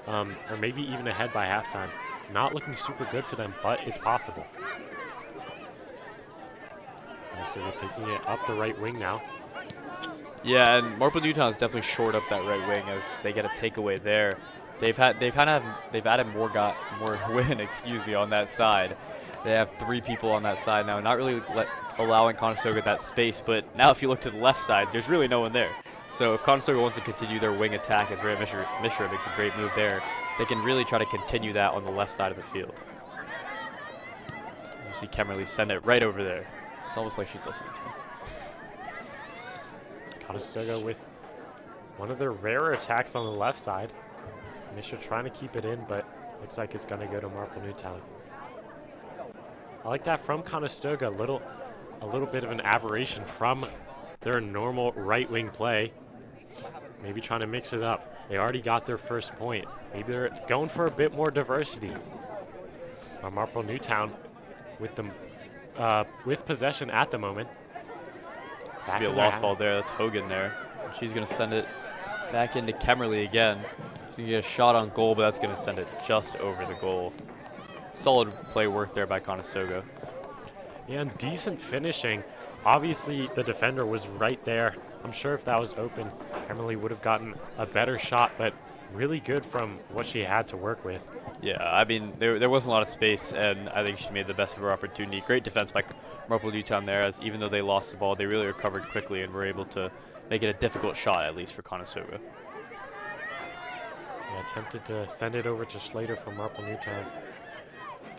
Speaker 3: or maybe even ahead by halftime. Not looking super good for them, but it's possible. Conestoga taking it up the right wing now.
Speaker 4: Yeah, and Marple Newtown is definitely shored up that right wing as they get a takeaway there. They've added more win, excuse me, on that side. They have 3 people on that side now, not really allowing Conestoga that space, but now if you look to the left side, there's really no one there. So if Conestoga wants to continue their wing attack, as Rhea Mishra makes a great move there, they can really try to continue that on the left side of the field. You see Kemmerly send it right over there. It's almost like she's listening to me.
Speaker 3: Conestoga with one of their rarer attacks on the left side. Mishra trying to keep it in, but looks like it's going to go to Marple Newtown. I like that from Conestoga, a little bit of an aberration from their normal right wing play. Maybe trying to mix it up. They already got their first point. Maybe they're going for a bit more diversity. Marple Newtown with possession at the moment.
Speaker 4: This be a lost ball there. That's Hogan there. She's going to send it back into Kemmerly again. She's going to get a shot on goal, but that's going to send it just over the goal. Solid play work there by Conestoga.
Speaker 3: Yeah, and decent finishing. Obviously, the defender was right there I'm sure if that was open, Emily would have gotten a better shot, but really good from what she had to work with.
Speaker 4: Yeah, I mean, there wasn't a lot of space, and I think she made the best of her opportunity. Great defense by Marple Newtown there, as even though they lost the ball, they really recovered quickly and were able to make it a difficult shot, at least for Conestoga.
Speaker 3: Yeah, attempted to send it over to Schlater from Marple Newtown.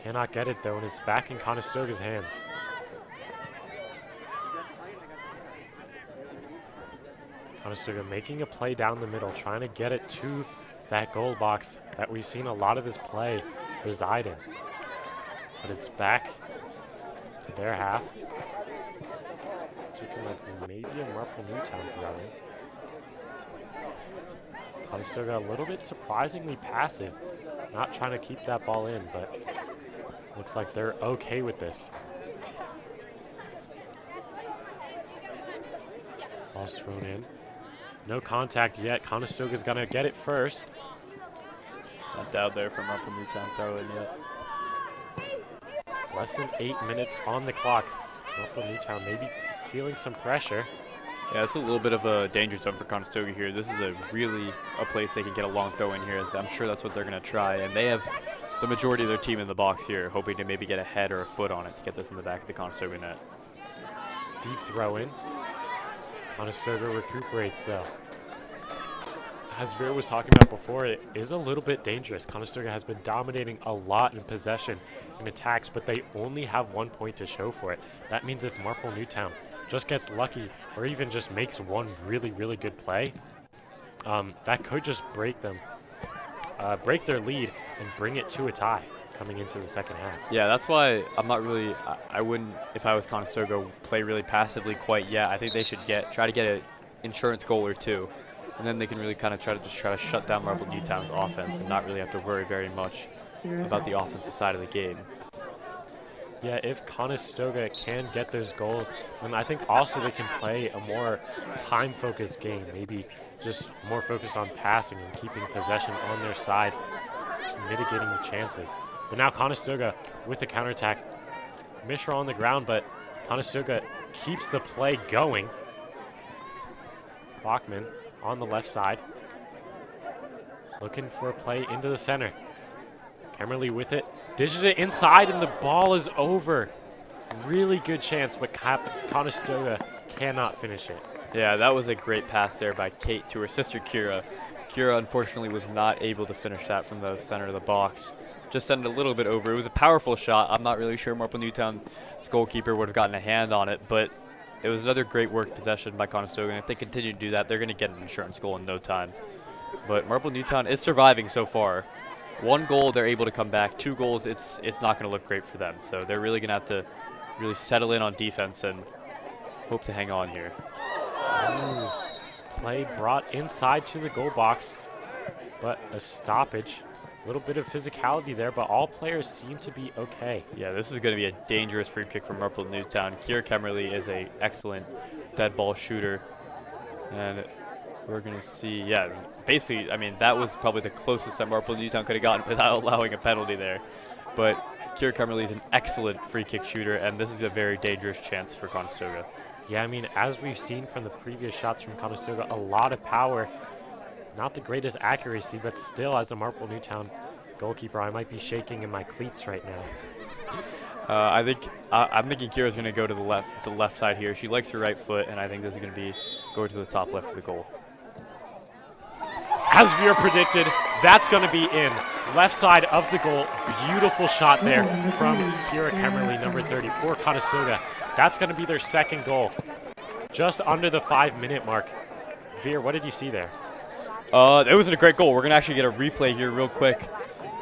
Speaker 3: Cannot get it, though, and it's back in Conestoga's hands. Conestoga making a play down the middle, trying to get it to that goal box that we've seen a lot of this play reside in. But it's back to their half. Looking like maybe a Marple Newtown throwing. Conestoga a little bit surprisingly passive, not trying to keep that ball in, but looks like they're okay with this. Ball's thrown in. No contact yet. Conestoga's gonna get it first.
Speaker 4: Not down there for Marple Newtown throw in yet.
Speaker 3: Less than 8 minutes on the clock. Marple Newtown maybe feeling some pressure.
Speaker 4: Yeah, it's a little bit of a danger zone for Conestoga here. This is a place they can get a long throw in here, as I'm sure that's what they're going to try. And they have the majority of their team in the box here, hoping to maybe get a head or a foot on it to get this in the back of the Conestoga net.
Speaker 3: Deep throw in. Conestoga recuperates, though. As Vera was talking about before, it is a little bit dangerous. Conestoga has been dominating a lot in possession and attacks, but they only have 1 point to show for it. That means if Marple Newtown just gets lucky or even just makes one really, really good play, that could just break them, break their lead and bring it to a tie coming into the second half.
Speaker 4: Yeah, that's why I'm not really, I wouldn't, if I was Conestoga, play really passively quite yet. I think they should try to get an insurance goal or two, and then they can really kind of try to shut down Marple Newtown's offense and not really have to worry very much about the offensive side of the game.
Speaker 3: Yeah, if Conestoga can get those goals, then I think also they can play a more time-focused game, maybe just more focused on passing and keeping possession on their side, mitigating the chances. But now Conestoga with the counterattack. Mishra on the ground, but Conestoga keeps the play going. Bachman on the left side, looking for a play into the center. Kemmerly with it, dishes it inside, and the ball is over. Really good chance, but Conestoga cannot finish it.
Speaker 4: Yeah, that was a great pass there by Kate to her sister Kira. Kira unfortunately was not able to finish that from the center of the box. Just sent it a little bit over. It was a powerful shot. I'm not really sure Marple Newtown's goalkeeper would have gotten a hand on it, but it was another great work possession by Conestoga, and if they continue to do that, they're going to get an insurance goal in no time. But Marple Newtown is surviving so far. 1 goal, they're able to come back. 2 goals, it's not going to look great for them. So they're really going to have to really settle in on defense and hope to hang on here.
Speaker 3: Ooh. Play brought inside to the goal box, but a stoppage. A little bit of physicality there, but all players seem to be okay.
Speaker 4: Yeah, this is going to be a dangerous free kick from Marple Newtown. Kira Kemmerly is an excellent dead ball shooter. And we're going to see, yeah, basically, I mean, that was probably the closest that Marple Newtown could have gotten without allowing a penalty there. But Kira Kemmerly is an excellent free kick shooter, and this is a very dangerous chance for Conestoga.
Speaker 3: Yeah, I mean, as we've seen from the previous shots from Conestoga, a lot of power. Not the greatest accuracy, but still, as a Marple Newtown goalkeeper, I might be shaking in my cleats right now.
Speaker 4: I'm thinking Kira's going to go to the left side here. She likes her right foot, and I think this is going to be go to the top left of the goal.
Speaker 3: As Veer predicted, that's going to be in. Left side of the goal. Beautiful shot there from Kira Kemmerly, number 30, for Conestoga. That's going to be their second goal. Just under the 5-minute mark. Veer, what did you see there?
Speaker 4: It was a great goal. We're going to actually get a replay here real quick.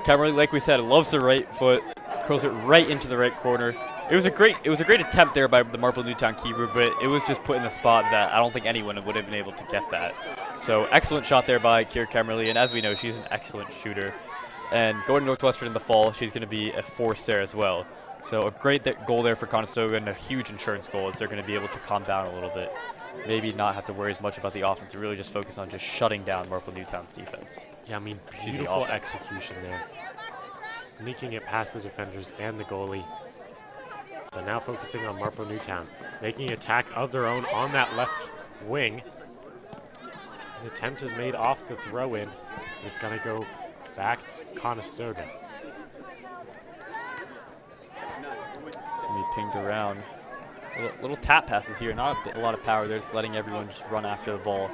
Speaker 4: Kemmerly, like we said, loves the right foot, curls it right into the right corner. It was a great attempt there by the Marple Newtown keeper, but it was just put in a spot that I don't think anyone would have been able to get that. So excellent shot there by Kira Kemmerly, and as we know, she's an excellent shooter. And going to Northwestern in the fall, she's going to be a force there as well. So a great goal there for Conestoga, and a huge insurance goal as they're going to be able to calm down a little bit. Maybe not have to worry as much about the offense and really just focus on just shutting down Marple Newtown's defense.
Speaker 3: Yeah, I mean, beautiful execution there. Sneaking it past the defenders and the goalie. But now focusing on Marple Newtown. Making attack of their own on that left wing. An attempt is made off the throw-in. It's going to go back to Conestoga.
Speaker 4: It's going to be pinged around. Little tap passes here, not a lot of power. They're just letting everyone just run after the ball.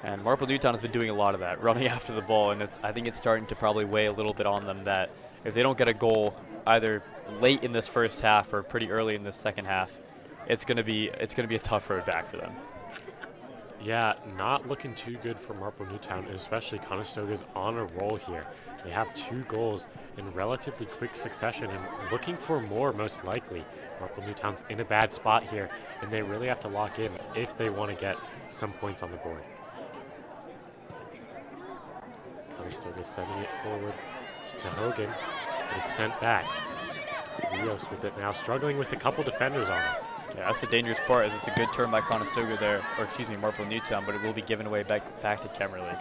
Speaker 4: And Marple Newtown has been doing a lot of that, running after the ball, and I think it's starting to probably weigh a little bit on them that if they don't get a goal either late in this first half or pretty early in this second half, it's gonna be a tough road back for them.
Speaker 3: Yeah, not looking too good for Marple Newtown, and especially Conestoga's on a roll here. They have 2 goals in relatively quick succession and looking for more most likely. Marple Newtown's in a bad spot here, and they really have to lock in if they want to get some points on the board. Conestoga sending it forward to Hogan, but it's sent back. Rios with it now, struggling with a couple defenders on it.
Speaker 4: Yeah, that's the dangerous part. Is it's a good turn by Conestoga there, or excuse me, Marple Newtown, but it will be given away back to Kemmerly.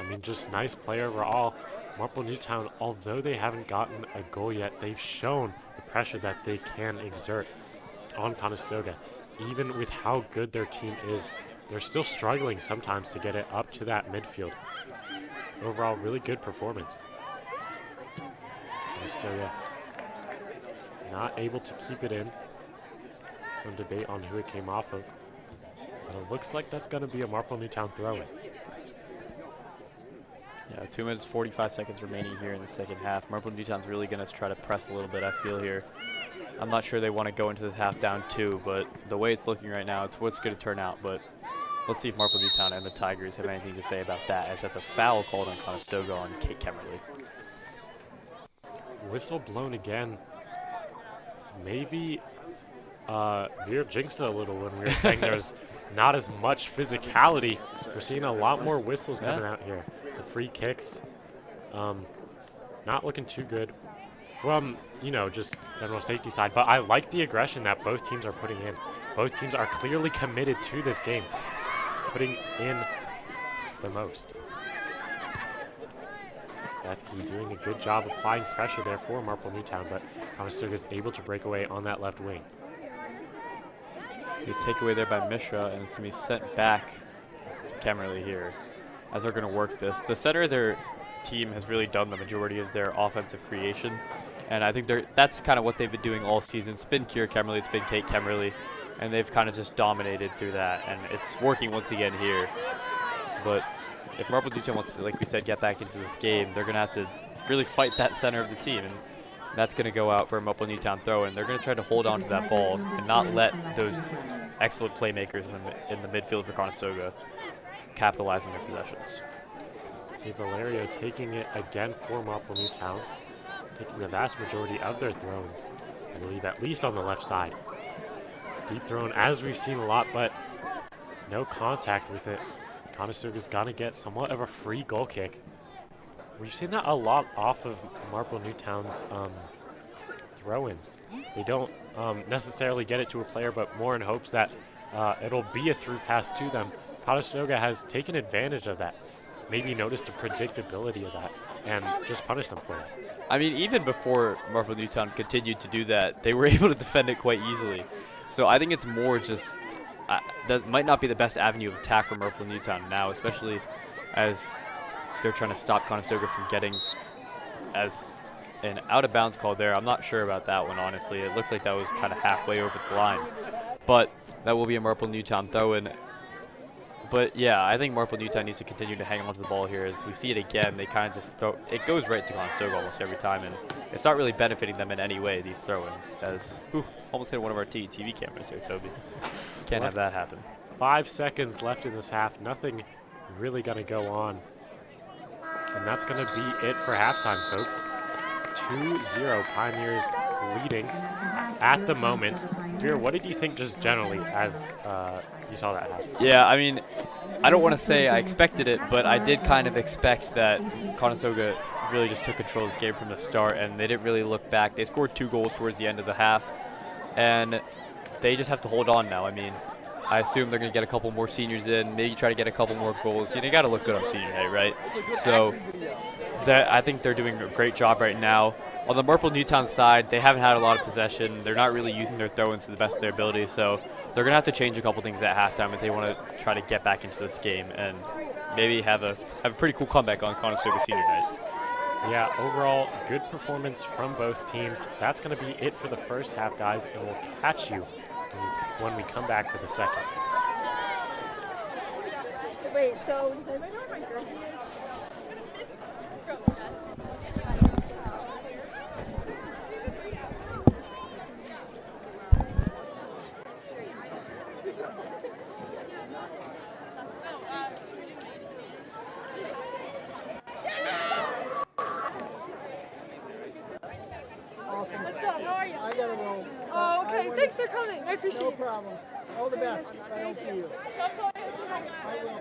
Speaker 3: I mean, just nice play overall. Marple Newtown, although they haven't gotten a goal yet, they've shown the pressure that they can exert on Conestoga. Even with how good their team is, they're still struggling sometimes to get it up to that midfield. Overall, really good performance. Conestoga not able to keep it in. Some debate on who it came off of. But it looks like that's going to be a Marple Newtown throw-in.
Speaker 4: Yeah, 2 minutes, 45 seconds remaining here in the second half. Marple Newtown's really going to try to press a little bit, I feel, here. I'm not sure they want to go into the half down 2, but the way it's looking right now, it's what's going to turn out. But let's see if Marple Newtown and the Tigers have anything to say about that, as that's a foul called on Conestoga on Kate Kemmerly.
Speaker 3: Whistle blown again. Maybe Veer jinxed it a little when we were saying there's not as much physicality. We're seeing a lot more whistles coming out here. The free kicks, not looking too good from, you know, just general safety side. But I like the aggression that both teams are putting in. Both teams are clearly committed to this game, putting in the most. Bethke doing a good job applying pressure there for Marple Newtown, but Conestoga is able to break away on that left wing. Good takeaway there by Mishra, and it's going to be sent back to Kemmerly here as they're going to work this. The center of their team has really done the majority of their offensive creation, and I think that's kind of what they've been doing all season. It's been Kier Kemmerly, it's been Kate Kemmerly, and they've kind of just dominated through that, and it's working once again here. But if Marple Newtown wants to, like we said, get back into this game, they're going to have to really fight that center of the team, and that's going to go out for a Marple Newtown throw, and they're going to try to hold on to that ball and not let those excellent playmakers in the midfield for Conestoga capitalize on their possessions. Valerio taking it again for Marple Newtown, taking the vast majority of their throws, I believe at least on the left side. Deep thrown, as we've seen a lot, but no contact with it. Conestoga's gonna get somewhat of a free goal kick. We've seen that a lot off of Marple Newtown's throw-ins. They don't necessarily get it to a player, but more in hopes that it'll be a through pass to them. Conestoga has taken advantage of that, maybe noticed the predictability of that, and just punished them for it. I mean, even before Marple Newtown continued to do that, they were able to defend it quite easily. So I think it's more just that might not be the best avenue of attack for Marple Newtown now, especially as they're trying to stop Conestoga from getting as an out-of-bounds call there. I'm not sure about that one, honestly. It looked like that was kind of halfway over the line. But that will be a Marple Newtown throw-in. But yeah, I think Marple Newtown needs to continue to hang on to the ball here. As we see it again, they kind of just throw it. Goes right to Conestoga almost every time, and it's not really benefiting them in any way, these throw-ins. As almost hit one of our TV cameras here, Toby. Can't have that happen. 5 seconds left in this half. Nothing really going to go on. And that's going to be it for halftime, folks. 2-0, Pioneers leading at the moment. Veer, what did you think just generally as you saw that happen? Yeah, I mean, I don't want to say I expected it, but I did kind of expect that Conestoga really just took control of this game from the start, and they didn't really look back. They scored 2 goals towards the end of the half, and they just have to hold on now. I mean,
Speaker 4: I assume they're going to get a couple more seniors in, maybe try to get a couple more goals. You got to look good on senior night, right? So I think they're doing a great job right now. On the Marple Newtown side, they haven't had a lot of possession. They're not really using their throw-ins to the best of their ability, so they're going to have to change a couple things at halftime if they want to try to get back into this game and maybe have a pretty cool comeback on Conestoga senior night.
Speaker 3: Yeah, overall, good performance from both teams. That's going to be it for the first half, guys, and we'll catch you when we come back for the second.
Speaker 5: Wait, so does anybody know where my jersey is?
Speaker 6: Awesome.
Speaker 5: What's up? How are you?
Speaker 6: I gotta roll.
Speaker 5: Oh, okay. Thanks for coming. I appreciate
Speaker 6: No
Speaker 5: it.
Speaker 6: problem. All the best. If I don't see you. I will.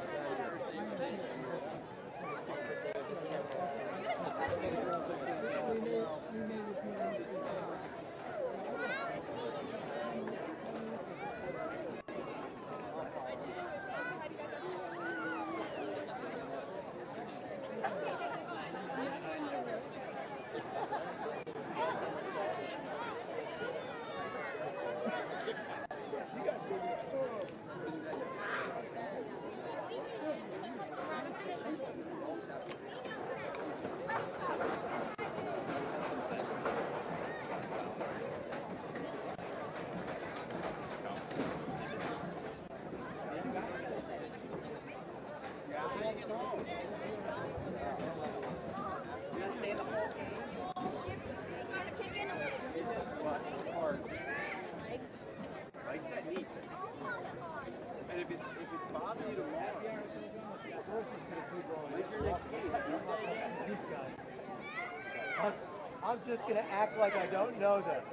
Speaker 6: I'm just gonna act like I don't know this.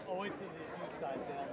Speaker 6: I'll wait till these guys down.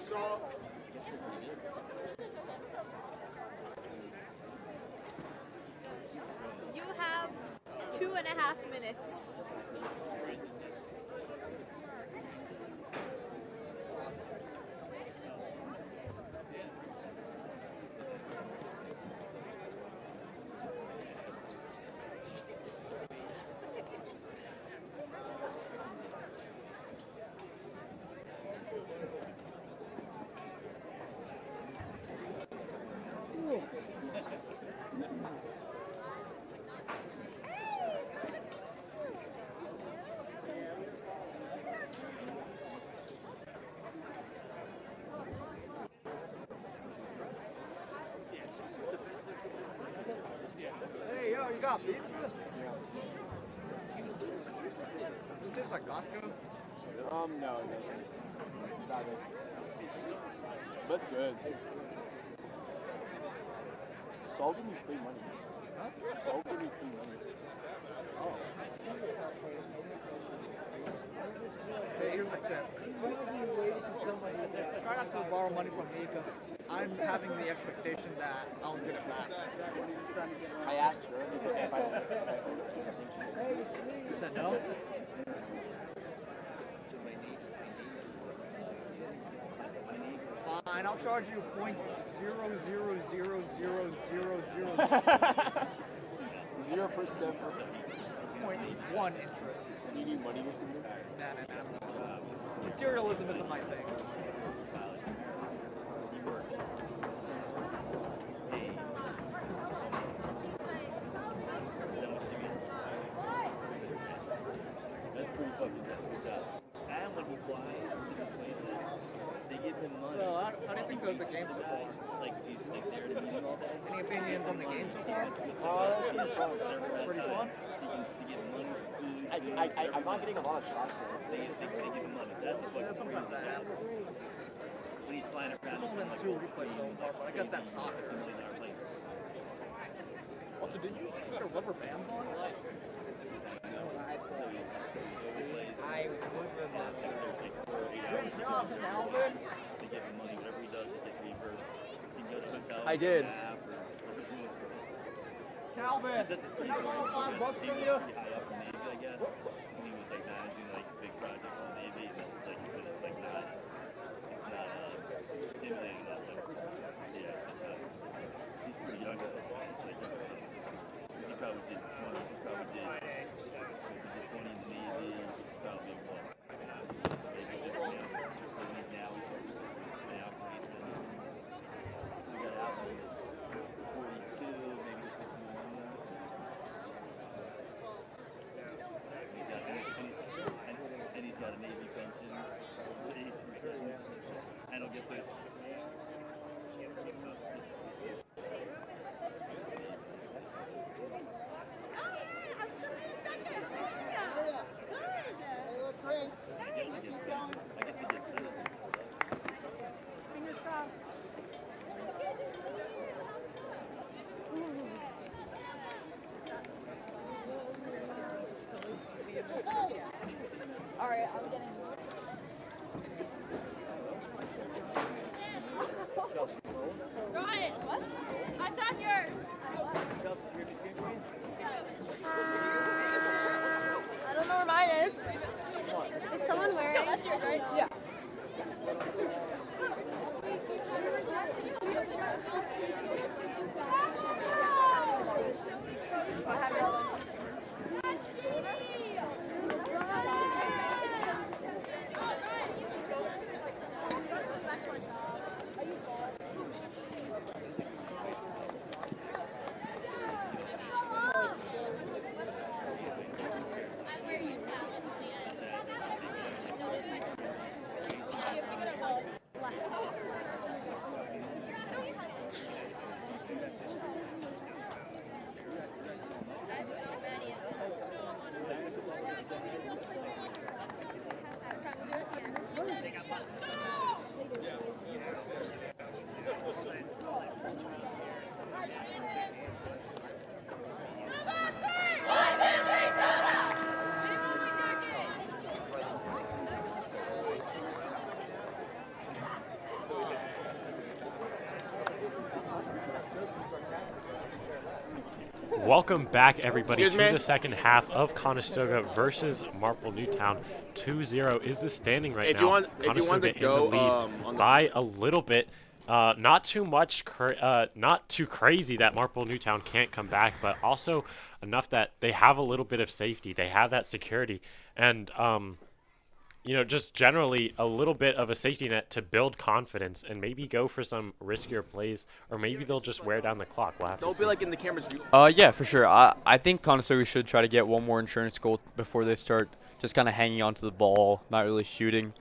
Speaker 7: You have 2.5 minutes.
Speaker 6: Hey, yo, you got pizza? Does it taste like Costco?
Speaker 8: No, it doesn't. Exactly. But good. Saul gave me free money.
Speaker 6: Huh?
Speaker 8: Saul gave me free money.
Speaker 6: Oh. Hey, here's a tip. Try not to borrow money from me because I'm having the expectation that I'll get it back.
Speaker 8: I asked her if I
Speaker 6: You said no? Fine, I'll charge you 0.0000000.
Speaker 8: 0%.
Speaker 6: 0.1 interest.
Speaker 8: You need money with me?
Speaker 6: Nah. Materialism isn't my thing.
Speaker 8: He works. That's pretty fucking good job. And when he flies to these places, they give him money.
Speaker 6: So, how do you think of the game so far?
Speaker 8: Like he's like there to meet him all day.
Speaker 6: Any opinions on the game so far?
Speaker 8: Pretty fun.
Speaker 6: Pretty fun?
Speaker 8: They get money, food. I'm not getting a lot of shots. They give him money. That's a fucking
Speaker 6: Sometimes that happens.
Speaker 8: when he's flying around.
Speaker 6: It's only been 2 replays so far, but I guess that's soccer.
Speaker 8: $50 million plane.
Speaker 6: Also, did you put a rubber bands on?
Speaker 8: So he overplays.
Speaker 6: I would remember.
Speaker 8: There's like 4 or 8
Speaker 6: Good
Speaker 8: hours.
Speaker 6: job, Calvin.
Speaker 8: They give him money. Whatever he does, he gets reimbursed. He can go to the hotel.
Speaker 6: I did.
Speaker 8: Or whatever he wants to do.
Speaker 6: Calvin,
Speaker 8: He says it's pretty
Speaker 6: can I borrow $5
Speaker 8: He was
Speaker 6: from
Speaker 8: pretty
Speaker 6: you?
Speaker 8: high up in the Navy, I guess. And he was like managing like big projects in the Navy. And this is like he said, it's like not stimulating enough. Like, yeah, it's just not. He's pretty young. It's like because he probably did 20. He probably did. So if he did 20 in the Navy, he's probably what? Maybe 50 now. So when he's now, he's like just now for 8 minutes. So we got out when he was 42, maybe he's 51. And he's got a Navy pension. And he'll get social. I guess it gets better.
Speaker 5: Fingers crossed.
Speaker 7: All right, I'm getting.
Speaker 3: Welcome back, everybody,
Speaker 2: Excuse
Speaker 3: to
Speaker 2: me?
Speaker 3: the second half of Conestoga versus Marple Newtown. 2-0 is the standing right
Speaker 2: If
Speaker 3: now.
Speaker 2: you want to
Speaker 3: Conestoga
Speaker 2: go,
Speaker 3: in the lead
Speaker 2: on the-
Speaker 3: by a little bit. Not too much, not too crazy that Marple Newtown can't come back, but also enough that they have a little bit of safety. They have that security, and you know, just generally a little bit of a safety net to build confidence and maybe go for some riskier plays, or maybe they'll just wear down the clock. We'll have to
Speaker 2: Don't
Speaker 3: see.
Speaker 2: be like in the camera's view.
Speaker 4: Yeah, for sure. I think Conestoga should try to get one more insurance goal before they start just kind of hanging onto the ball, not really shooting.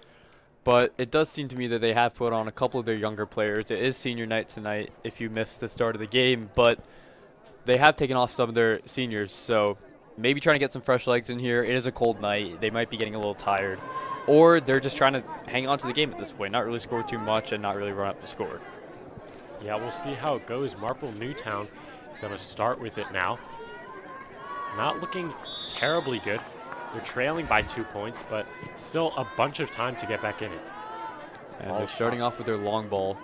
Speaker 4: But it does seem to me that they have put on a couple of their younger players. It is senior night tonight if you missed the start of the game, but they have taken off some of their seniors, so maybe trying to get some fresh legs in here. It is a cold night. They might be getting a little tired. Or they're just trying to hang on to the game at this point, not really score too much and not really run up the score.
Speaker 3: Yeah, we'll see how it goes. Marple Newtown is going to start with it now. Not looking terribly good. They're trailing by 2 points, but still a bunch of time to get back in it.
Speaker 4: And they're starting off with their long ball,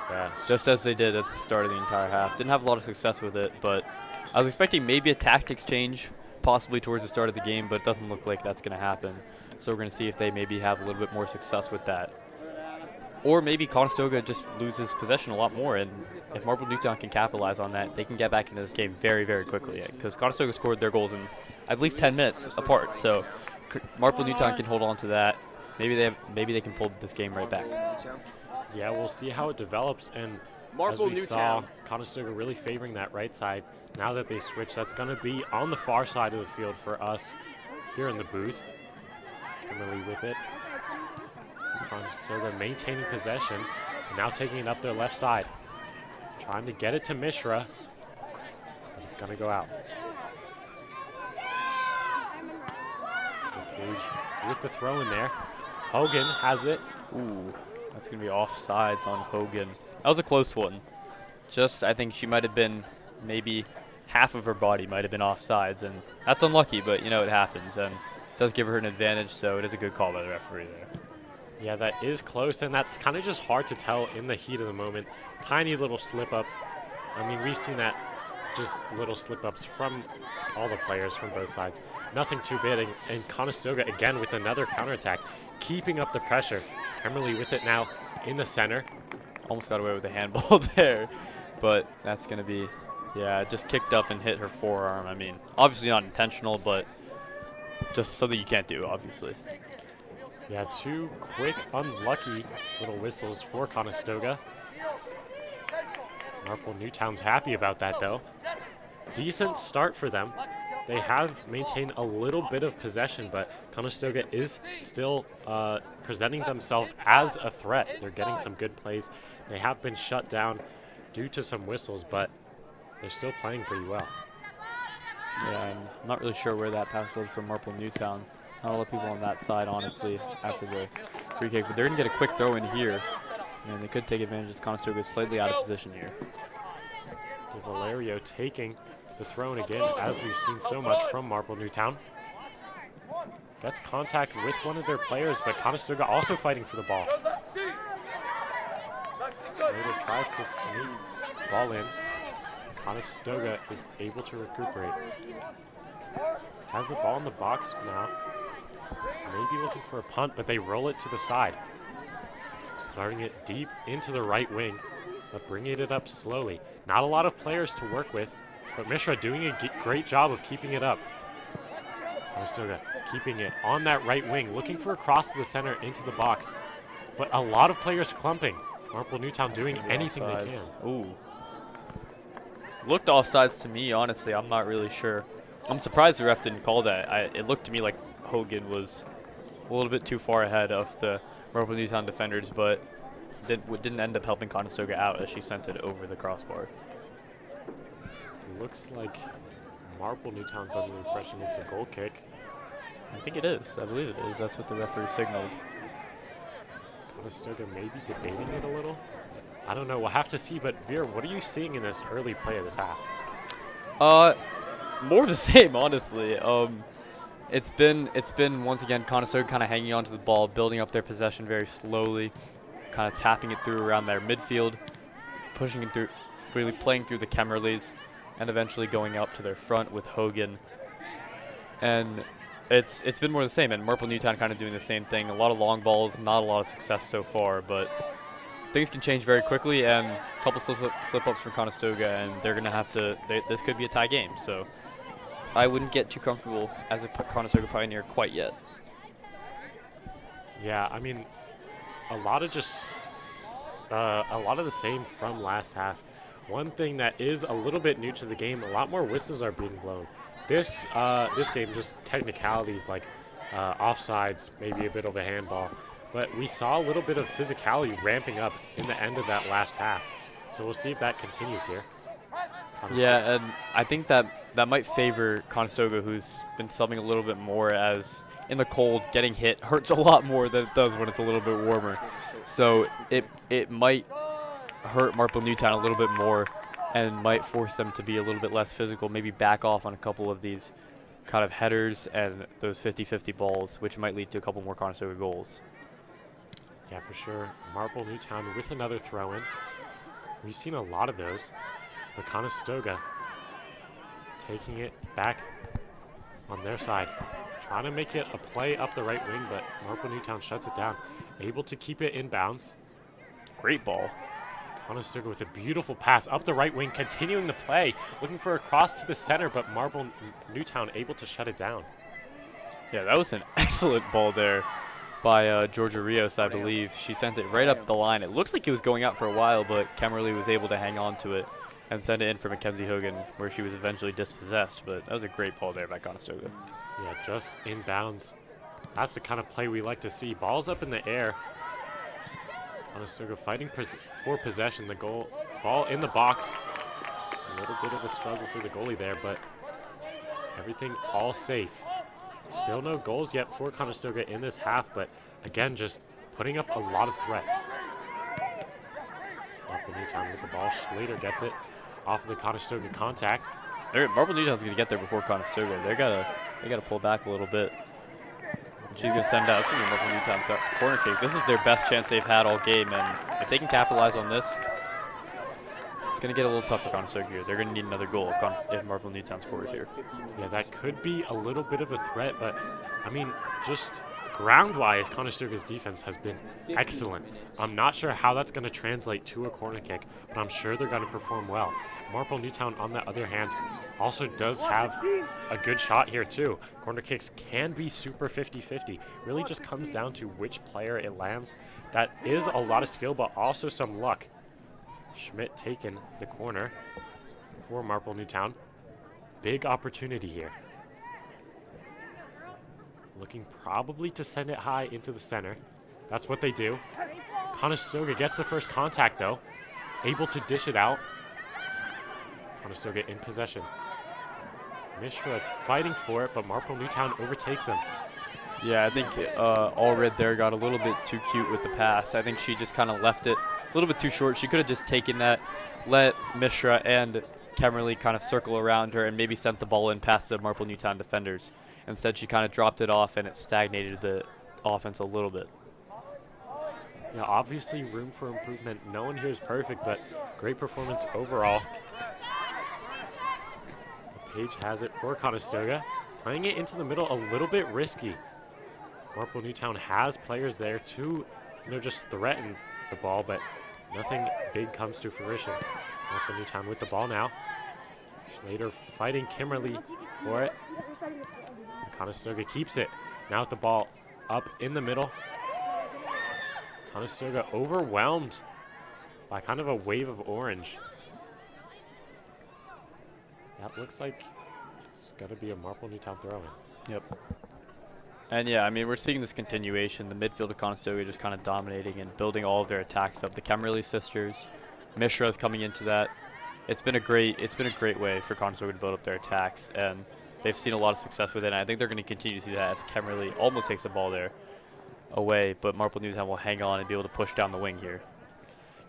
Speaker 3: Yes.
Speaker 4: just as they did at the start of the entire half. Didn't have a lot of success with it, but I was expecting maybe a tactics change possibly towards the start of the game, but it doesn't look like that's going to happen. So we're going to see if they maybe have a little bit more success with that. Or maybe Conestoga just loses possession a lot more, and if Marple Newtown can capitalize on that, they can get back into this game very, very quickly. Because Conestoga scored their goals in, I believe, 10 minutes apart. So Marple Newtown can hold on to that. Maybe they can pull this game right back.
Speaker 3: Yeah, we'll see how it develops. And
Speaker 2: Marple
Speaker 3: as we saw,
Speaker 2: Newtown.
Speaker 3: Conestoga really favoring that right side. Now that they switch, that's going to be on the far side of the field for us here in the booth. Kimberly with it. Conestoga maintaining possession and now taking it up their left side. Trying to get it to Mishra. But it's going to go out. With the throw in there. Hogan has it.
Speaker 4: Ooh, that's going to be offsides on Hogan. That was a close one. Just, I think she might have been, maybe half of her body might have been offsides, and that's unlucky, but you know, it happens, and it does give her an advantage, so it is a good call by the referee there.
Speaker 3: Yeah, that is close, and that's kind of just hard to tell in the heat of the moment. Tiny little slip up. I mean, we've seen that, just little slip ups from all the players from both sides. Nothing too big, and Conestoga again with another counterattack, keeping up the pressure. Kimberly with it now in the center.
Speaker 4: Almost got away with the handball there, but that's going to be, yeah, just kicked up and hit her forearm. I mean, obviously not intentional, but just something you can't do, obviously.
Speaker 3: Yeah, two quick, unlucky little whistles for Conestoga. Marple Newtown's happy about that, though. Decent start for them. They have maintained a little bit of possession, but Conestoga is still presenting themselves as a threat. They're getting some good plays. They have been shut down due to some whistles, but they're still playing pretty well.
Speaker 4: Yeah, I'm not really sure where that pass was from Marple Newtown. Not a lot of people on that side, honestly, after the free kick. But they're going to get a quick throw in here, and they could take advantage of Conestoga is slightly out of position here.
Speaker 3: Valerio taking the throw in again, as we've seen so much from Marple Newtown. Gets contact with one of their players, but Conestoga also fighting for the ball. Slater tries to sneak the ball in. Conestoga is able to recuperate. Has the ball in the box now. Maybe looking for a punt, but they roll it to the side. Starting it deep into the right wing, but bringing it up slowly. Not a lot of players to work with, but Mishra doing a great job of keeping it up. Conestoga keeping it on that right wing, looking for a cross to the center into the box, but a lot of players clumping. Marple Newtown doing anything they can.
Speaker 4: Ooh. Looked offsides to me, honestly. I'm not really sure. I'm surprised the ref didn't call that. It looked to me like Hogan was a little bit too far ahead of the Marple Newtown defenders, but didn't end up helping Conestoga out as she sent it over the crossbar.
Speaker 3: Looks like Marple Newtown's under the impression it's a goal kick.
Speaker 4: I think it is. I believe it is. That's what the referee signaled.
Speaker 3: Conestoga maybe debating it a little. I don't know. We'll have to see. But Veer, what are you seeing in this early play of this half?
Speaker 4: More of the same, honestly. It's been once again Conestoga kind of hanging onto the ball, building up their possession very slowly, kind of tapping it through around their midfield, pushing it through, really playing through the Kemmerleys, and eventually going up to their front with Hogan. And it's been more the same, and Marple Newtown kind of doing the same thing. A lot of long balls, not a lot of success so far, but things can change very quickly, and a couple slip-ups from Conestoga, and they're going to have to, this could be a tie game. So I wouldn't get too comfortable as a Conestoga Pioneer quite yet.
Speaker 3: Yeah, I mean, a lot of the same from last half. One thing that is a little bit new to the game, a lot more whistles are being blown. This game, just technicalities like offsides, maybe a bit of a handball. But we saw a little bit of physicality ramping up in the end of that last half. So we'll see if that continues here.
Speaker 4: Yeah, and I think that might favor Conestoga, who's been subbing a little bit more, as in the cold, getting hit hurts a lot more than it does when it's a little bit warmer. So it might hurt Marple Newtown a little bit more and might force them to be a little bit less physical, maybe back off on a couple of these kind of headers and those 50-50 balls, which might lead to a couple more Conestoga goals.
Speaker 3: Yeah, for sure. Marple Newtown with another throw-in. We've seen a lot of those, but Conestoga taking it back on their side, trying to make it a play up the right wing, but Marple Newtown shuts it down, able to keep it in bounds.
Speaker 4: Great ball.
Speaker 3: Conestoga with a beautiful pass up the right wing, continuing the play, looking for a cross to the center, but Marple Newtown able to shut it down.
Speaker 4: Yeah, that was an excellent ball there by Georgia Rios, I believe. She sent it right up the line. It looked like it was going out for a while, but Kemmerly was able to hang on to it and send it in for Mackenzie Hogan, where she was eventually dispossessed. But that was a great ball there by Conestoga.
Speaker 3: Yeah, just in bounds. That's the kind of play we like to see. Balls up in the air. Conestoga fighting for possession. The ball in the box. A little bit of a struggle for the goalie there, but everything all safe. Still no goals yet for Conestoga in this half, but again, just putting up a lot of threats. Marple Newtown with the ball. Schlater gets it off of the Conestoga contact.
Speaker 4: Marple Newtown's going to get there before Conestoga. They gotta pull back a little bit. She's going to send out, it's going to be Marple Newtown corner kick. This is their best chance they've had all game, and if they can capitalize on this, it's going to get a little tough for Conestoga here. They're going to need another goal if Marple Newtown scores here.
Speaker 3: Yeah, that could be a little bit of a threat, but I mean, just ground-wise, Conestoga's defense has been excellent. I'm not sure how that's going to translate to a corner kick, but I'm sure they're going to perform well. Marple Newtown, on the other hand, also does have a good shot here too. Corner kicks can be super 50-50. Really just comes down to which player it lands. That is a lot of skill, but also some luck. Schmidt taking the corner for Marple Newtown. Big opportunity here. Looking probably to send it high into the center. That's what they do. Conestoga gets the first contact though. Able to dish it out. Conestoga in possession. Mishra fighting for it, but Marple Newtown overtakes them.
Speaker 4: Yeah, I think Allred there got a little bit too cute with the pass. I think she just kind of left it a little bit too short. She could have just taken that, let Mishra and Kemmerly kind of circle around her and maybe sent the ball in past the Marple Newtown defenders. Instead, she kind of dropped it off and it stagnated the offense a little bit.
Speaker 3: Yeah, obviously room for improvement. No one here is perfect, but great performance overall. Page has it for Conestoga. Playing it into the middle, a little bit risky. Marple Newtown has players there to, just threaten the ball, but nothing big comes to fruition. Marple Newtown with the ball now. Schlater fighting Kimberly for it. Conestoga keeps it. Now with the ball up in the middle. Conestoga overwhelmed by kind of a wave of orange. That looks like it's going to be a Marple Newtown throw-in.
Speaker 4: Yep. And yeah, I mean, we're seeing this continuation. The midfield of Conestoga just kind of dominating and building all of their attacks up. The Kemmerly sisters, Mishra is coming into that. It's been a great way for Conestoga to build up their attacks, and they've seen a lot of success with it. And I think they're going to continue to see that as Kemmerly almost takes the ball there away, but Marple Newtown will hang on and be able to push down the wing here.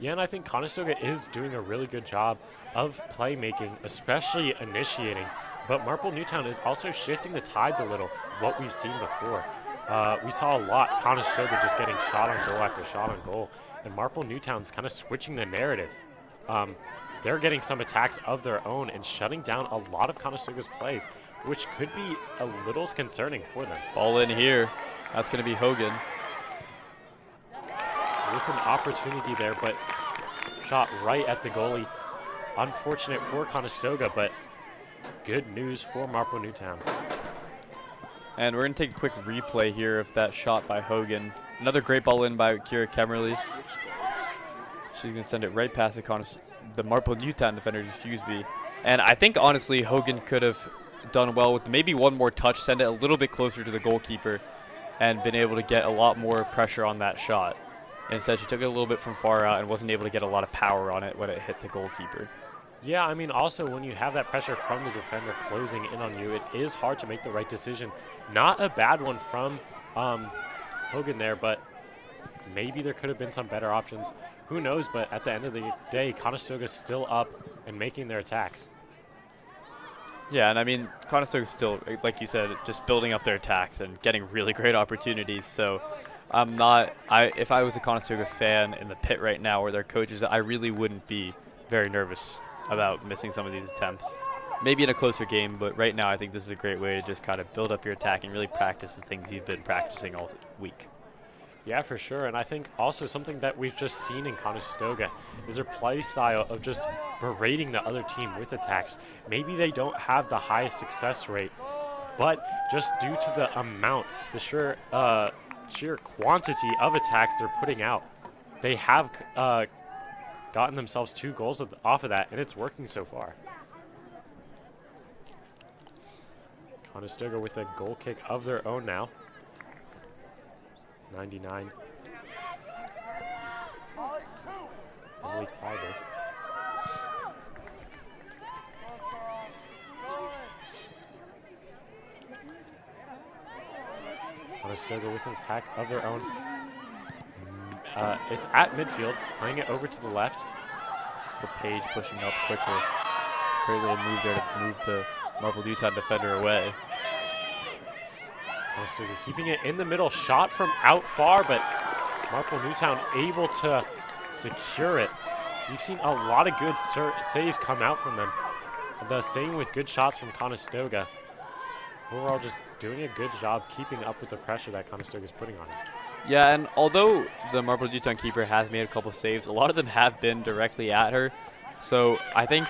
Speaker 3: Yeah, and I think Conestoga is doing a really good job of playmaking, especially initiating. But Marple Newtown is also shifting the tides a little, what we've seen before. We saw a lot Conestoga just getting shot on goal after shot on goal, and Marple Newtown's kind of switching the narrative. they're getting some attacks of their own and shutting down a lot of Conestoga's plays, which could be a little concerning for them.
Speaker 4: Ball in here. That's going to be Hogan.
Speaker 3: With an opportunity there, but shot right at the goalie. Unfortunate for Conestoga, but good news for Marple Newtown.
Speaker 4: And we're going to take a quick replay here of that shot by Hogan. Another great ball in by Kira Kemmerly. She's going to send it right past the Marple Newtown defenders, excuse me. And I think, honestly, Hogan could have done well with maybe one more touch, send it a little bit closer to the goalkeeper, and been able to get a lot more pressure on that shot. Instead, she took it a little bit from far out and wasn't able to get a lot of power on it when it hit the goalkeeper.
Speaker 3: Yeah, I mean, also when you have that pressure from the defender closing in on you, it is hard to make the right decision. Not a bad one from Hogan there, but maybe there could have been some better options. Who knows, but at the end of the day, Conestoga's still up and making their attacks.
Speaker 4: Yeah, and I mean, Conestoga's still, like you said, just building up their attacks and getting really great opportunities. So if I was a Conestoga fan in the pit right now or their coaches, I really wouldn't be very nervous about missing some of these attempts. Maybe in a closer game, but right now I think this is a great way to just kind of build up your attack and really practice the things you've been practicing all week.
Speaker 3: Yeah, for sure. And I think also something that we've just seen in Conestoga is their play style of just berating the other team with attacks. Maybe they don't have the highest success rate, but just due to the amount, the sheer quantity of attacks they're putting out, they have gotten themselves 2 goals off of that, and it's working so far. Conestoga with a goal kick of their own now. 99. Emily Carver. Conestoga with an attack of their own. It's at midfield, playing it over to the left.
Speaker 4: It's the Page pushing up quickly. Great little move there to move the Marple Newtown defender away.
Speaker 3: Conestoga keeping it in the middle, shot from out far, but Marple Newtown able to secure it. You've seen a lot of good saves come out from them. The same with good shots from Conestoga. Overall, just doing a good job keeping up with the pressure that Conestoga is putting on it.
Speaker 4: Yeah, and although the Marple Newtown keeper has made a couple of saves, a lot of them have been directly at her. So I think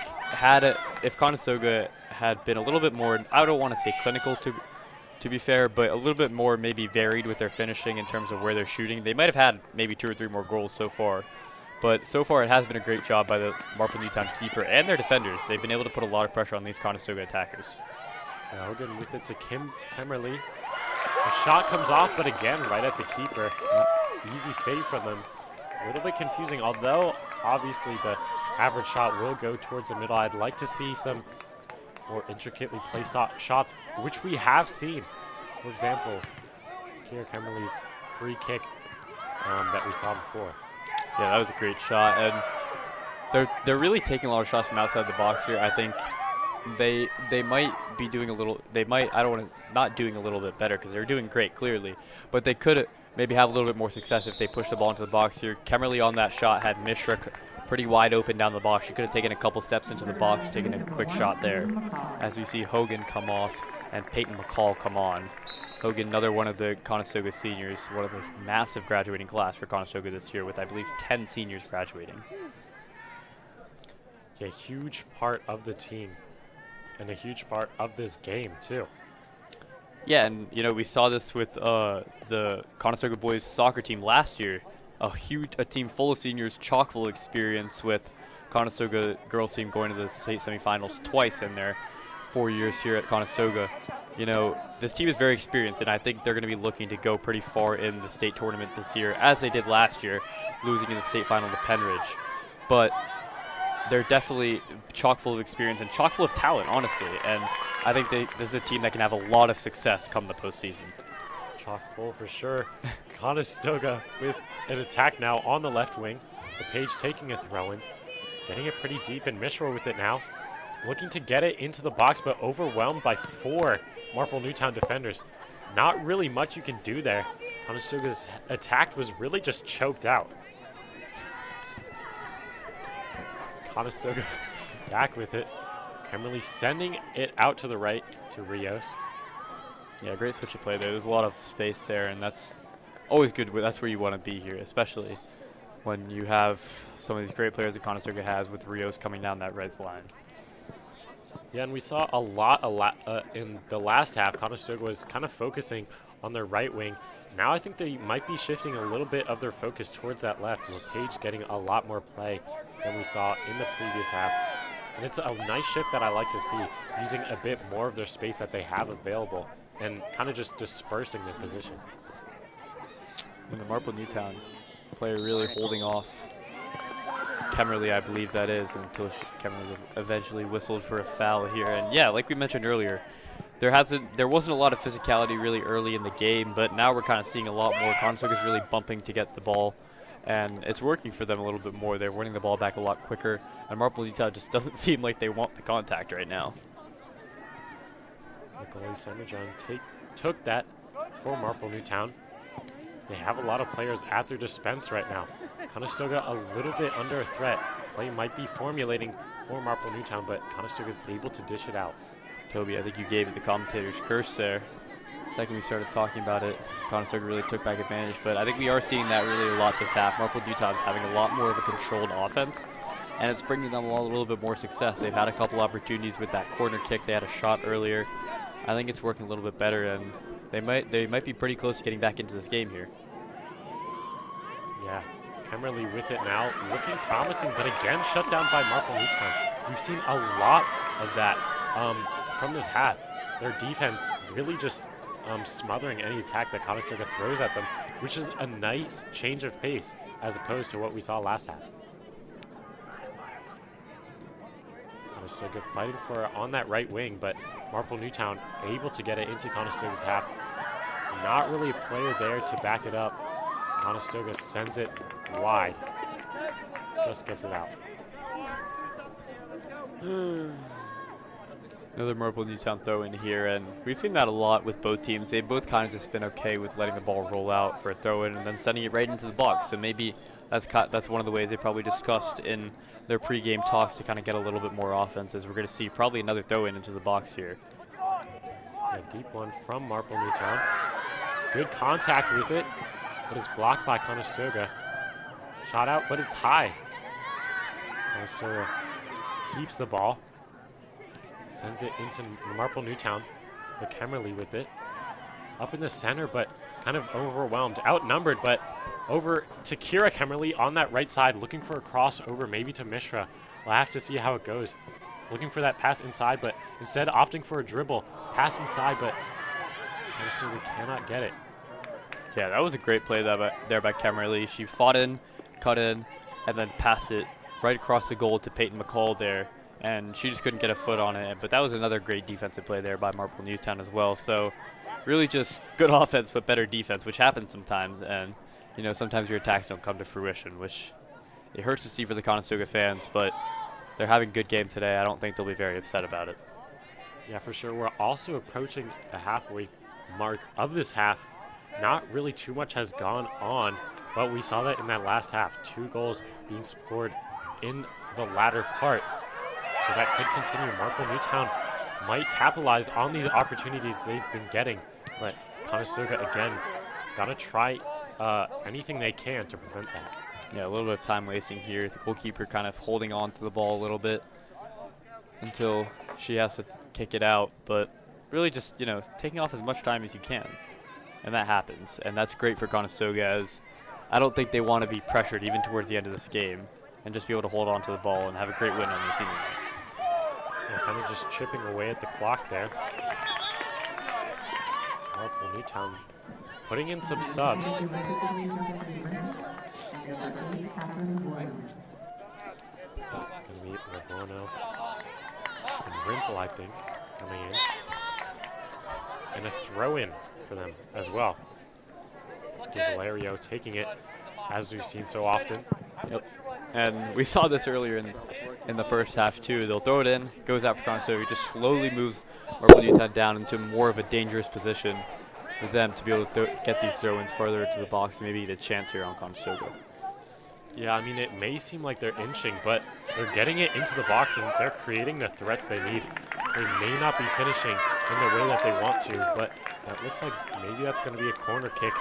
Speaker 4: if Conestoga had been a little bit more, I don't want to say clinical to be fair, but a little bit more maybe varied with their finishing in terms of where they're shooting, they might have had maybe 2 or 3 more goals so far. But so far it has been a great job by the Marple Newtown keeper and their defenders. They've been able to put a lot of pressure on these Conestoga attackers.
Speaker 3: Hogan with it to Kemmerly. The shot comes off, but again, right at the keeper. Easy save from them. A little bit confusing, although obviously the average shot will go towards the middle. I'd like to see some more intricately placed shots, which we have seen. For example, Kira Kemmerly's free kick that we saw before.
Speaker 4: Yeah, that was a great shot, and they're really taking a lot of shots from outside the box here. I think they might be doing a little. Not doing a little bit better because they're doing great clearly, but they could maybe have a little bit more success if they push the ball into the box here. Kemmerly on that shot had Mishra pretty wide open down the box. She could have taken a couple steps into the box, taken a quick shot there. As we see Hogan come off and Peyton McCall come on. Hogan, another one of the Conestoga seniors, one of the massive graduating class for Conestoga this year with, I believe, 10 seniors graduating.
Speaker 3: Yeah, huge part of the team and a huge part of this game, too.
Speaker 4: Yeah, and, you know, we saw this with the Conestoga boys soccer team last year. A team full of seniors, chock full of experience with Conestoga girls team going to the state semifinals twice in their 4 years here at Conestoga. You know, this team is very experienced, and I think they're going to be looking to go pretty far in the state tournament this year, as they did last year, losing in the state final to Penridge. But they're definitely chock full of experience and chock full of talent, honestly. And I think this is a team that can have a lot of success come the postseason.
Speaker 3: Chock full for sure. Conestoga with an attack now on the left wing. The Page taking a throw-in, getting it pretty deep, and Mishra with it now. Looking to get it into the box, but overwhelmed by 4 Marple Newtown defenders. Not really much you can do there. Conestoga's attack was really just choked out. Conestoga back with it. Kimberly sending it out to the right to Rios.
Speaker 4: Yeah, great switch of play there. There's a lot of space there, and that's always good. That's where you want to be here, especially when you have some of these great players that Conestoga has with Rios coming down that red line.
Speaker 3: Yeah, and we saw a lot in the last half. Conestoga was kind of focusing on their right wing. Now I think they might be shifting a little bit of their focus towards that left, with Paige getting a lot more play than we saw in the previous half. And it's a nice shift that I like to see, using a bit more of their space that they have available and kind of just dispersing the position.
Speaker 4: And the Marple Newtown player really holding off Kemmerly, I believe that is, until Kemmerly eventually whistled for a foul here. And yeah, like we mentioned earlier, there wasn't a lot of physicality really early in the game, but now we're kind of seeing a lot more. Conestoga's really bumping to get the ball, and it's working for them a little bit more. They're winning the ball back a lot quicker, and Marple Newtown just doesn't seem like they want the contact right now.
Speaker 3: The goalie Summerjohn took that for Marple Newtown. They have a lot of players at their dispense right now. Conestoga a little bit under a threat. Play might be formulating for Marple Newtown, but Conestoga is able to dish it out.
Speaker 4: Toby, I think you gave it the commentator's curse there. The second we started talking about it, Conestoga really took back advantage, but I think we are seeing that really a lot this half. Marple Newtown's having a lot more of a controlled offense, and it's bringing them a little bit more success. They've had a couple opportunities with that corner kick. They had a shot earlier. I think it's working a little bit better, and they might be pretty close to getting back into this game here.
Speaker 3: Yeah, Kemmerly with it now, looking promising, but again shut down by Marple Newtown. We've seen a lot of that from this half. Their defense really just smothering any attack that Conestoga throws at them, which is a nice change of pace as opposed to what we saw last half. Conestoga fighting for it on that right wing, but Marple Newtown able to get it into Conestoga's half. Not really a player there to back it up. Conestoga sends it wide. Just gets it out.
Speaker 4: Another Marple Newtown throw in here, and we've seen that a lot with both teams. They've both kind of just been okay with letting the ball roll out for a throw in and then sending it right into the box. So maybe that's one of the ways they probably discussed in their pregame talks to kind of get a little bit more offense, as we're going to see probably another throw in into the box here.
Speaker 3: A deep one from Marple Newtown. Good contact with it, but it's blocked by Conestoga. Shot out, but it's high. Conestoga keeps the ball. Sends it into Marple Newtown, but Kemmerly with it. Up in the center, but kind of overwhelmed. Outnumbered, but over to Kira Kemmerly on that right side, looking for a crossover, maybe to Mishra. We'll have to see how it goes. Looking for that pass inside, but instead opting for a dribble. Pass inside, but Conestoga cannot get it.
Speaker 4: Yeah, that was a great play there by Kemmerly. She fought in, cut in, and then passed it right across the goal to Peyton McCall there. And she just couldn't get a foot on it. But that was another great defensive play there by Marple Newtown as well. So really just good offense but better defense, which happens sometimes. And, you know, sometimes your attacks don't come to fruition, which it hurts to see for the Conestoga fans. But they're having a good game today. I don't think they'll be very upset about it.
Speaker 3: Yeah, for sure. We're also approaching the halfway mark of this half. Not really too much has gone on, but we saw that in that last half. 2 goals being scored in the latter part. So that could continue. Marple Newtown might capitalize on these opportunities they've been getting, but Conestoga, again, gotta try anything they can to prevent that.
Speaker 4: Yeah, a little bit of time wasting here. The goalkeeper kind of holding on to the ball a little bit until she has to kick it out, but really just, you know, taking off as much time as you can. And that happens, and that's great for Conestoga, as I don't think they want to be pressured even towards the end of this game and just be able to hold on to the ball and have a great win on their senior night.
Speaker 3: Yeah, kind of just chipping away at the clock there. Marple Newtown putting in some subs. Gonna meet Rabono and Rimple, I think, coming in. And a throw-in for them as well. Valerio taking it, as we've seen so often.
Speaker 4: Yep. And we saw this earlier in the first half too. They'll throw it in, goes out for Conestoga, just slowly moves Marple Newtown down into more of a dangerous position for them to be able to get these throw-ins further into the box and maybe get a chance here on Conestoga.
Speaker 3: Yeah, I mean, it may seem like they're inching, but they're getting it into the box and they're creating the threats they need. They may not be finishing in the way that they want to, but that looks like maybe that's going to be a corner kick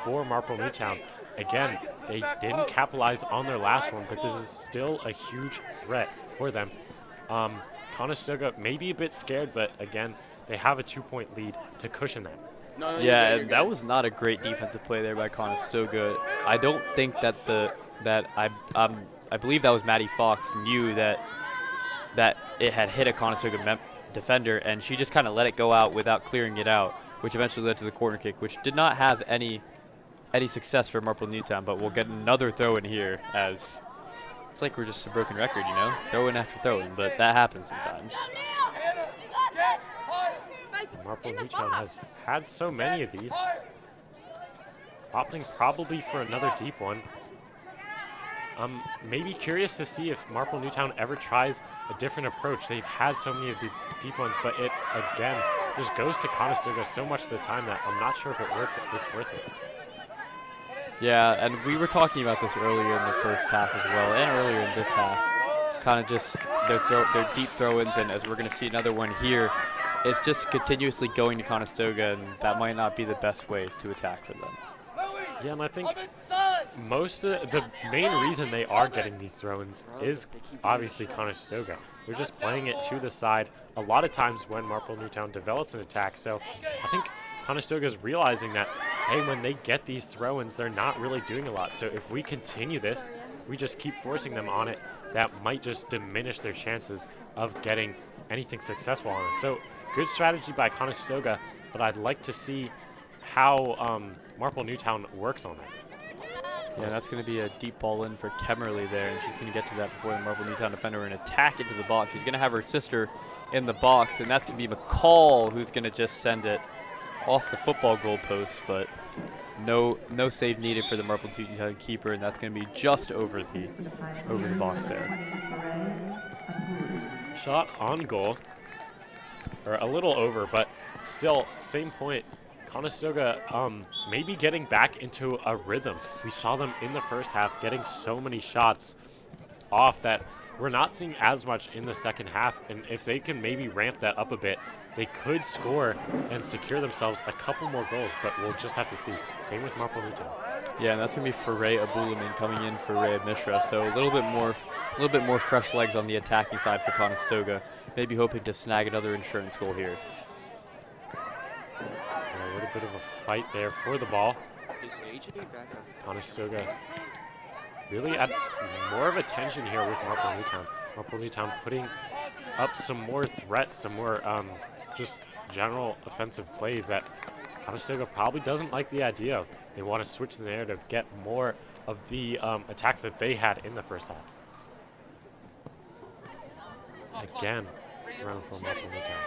Speaker 3: for Marple Newtown. Again, they didn't capitalize on their last one, but this is still a huge threat for them. Conestoga may be a bit scared, but again, they have a 2-point lead to cushion that.
Speaker 4: Yeah, and that was not a great defensive play there by Conestoga. I don't think that I believe that was Maddie Fox knew that it had hit a Conestoga defender, and she just kind of let it go out without clearing it out, which eventually led to the corner kick, which did not have any success for Marple Newtown. But we'll get another throw in here, as it's like we're just a broken record, you know, throw in after throw in, but that happens sometimes.
Speaker 3: Marple Newtown has had so many of these. Opting probably for another deep one. Maybe curious to see if Marple Newtown ever tries a different approach. They've had so many of these deep ones, but it, again, just goes to Conestoga so much of the time that I'm not sure if it's worth it.
Speaker 4: Yeah, and we were talking about this earlier in the first half as well, and earlier in this half. Kind of just their deep throw-ins, and as we're going to see another one here, it's just continuously going to Conestoga, and that might not be the best way to attack for them.
Speaker 3: Yeah, and I think most of the main reason they are getting these throw-ins is obviously Conestoga. They're just playing it to the side a lot of times when Marple Newtown develops an attack. So I think Conestoga is realizing that, hey, when they get these throw-ins, they're not really doing a lot. So if we continue this, we just keep forcing them on it, that might just diminish their chances of getting anything successful on us. So good strategy by Conestoga, but I'd like to see how Marple Newtown works on that.
Speaker 4: Yeah, that's going to be a deep ball in for Kemmerly there, and she's going to get to that before the Marple Newtown defender and attack into the box. She's going to have her sister in the box, and that's going to be McCall who's going to just send it off the football goalpost, but no save needed for the Marple Newtown keeper, and that's going to be just over the box there.
Speaker 3: Shot on goal, or a little over, but still same point. Conestoga maybe getting back into a rhythm. We saw them in the first half getting so many shots off that we're not seeing as much in the second half, and if they can maybe ramp that up a bit, they could score and secure themselves a couple more goals, but we'll just have to see. Same with Marple Newtown.
Speaker 4: Yeah, and that's going to be Faray Abulamin coming in for Ray Mishra, so a little bit more fresh legs on the attacking side for Conestoga, maybe hoping to snag another insurance goal here.
Speaker 3: A little bit of a fight there for the ball. Conestoga really at more of a tension here with Marple Newtown. Marple Newtown putting up some more threats, some more just general offensive plays that Conestoga probably doesn't like the idea of. They want to switch the narrative, get more of the attacks that they had in the first half. Again, round for Marple Newtown.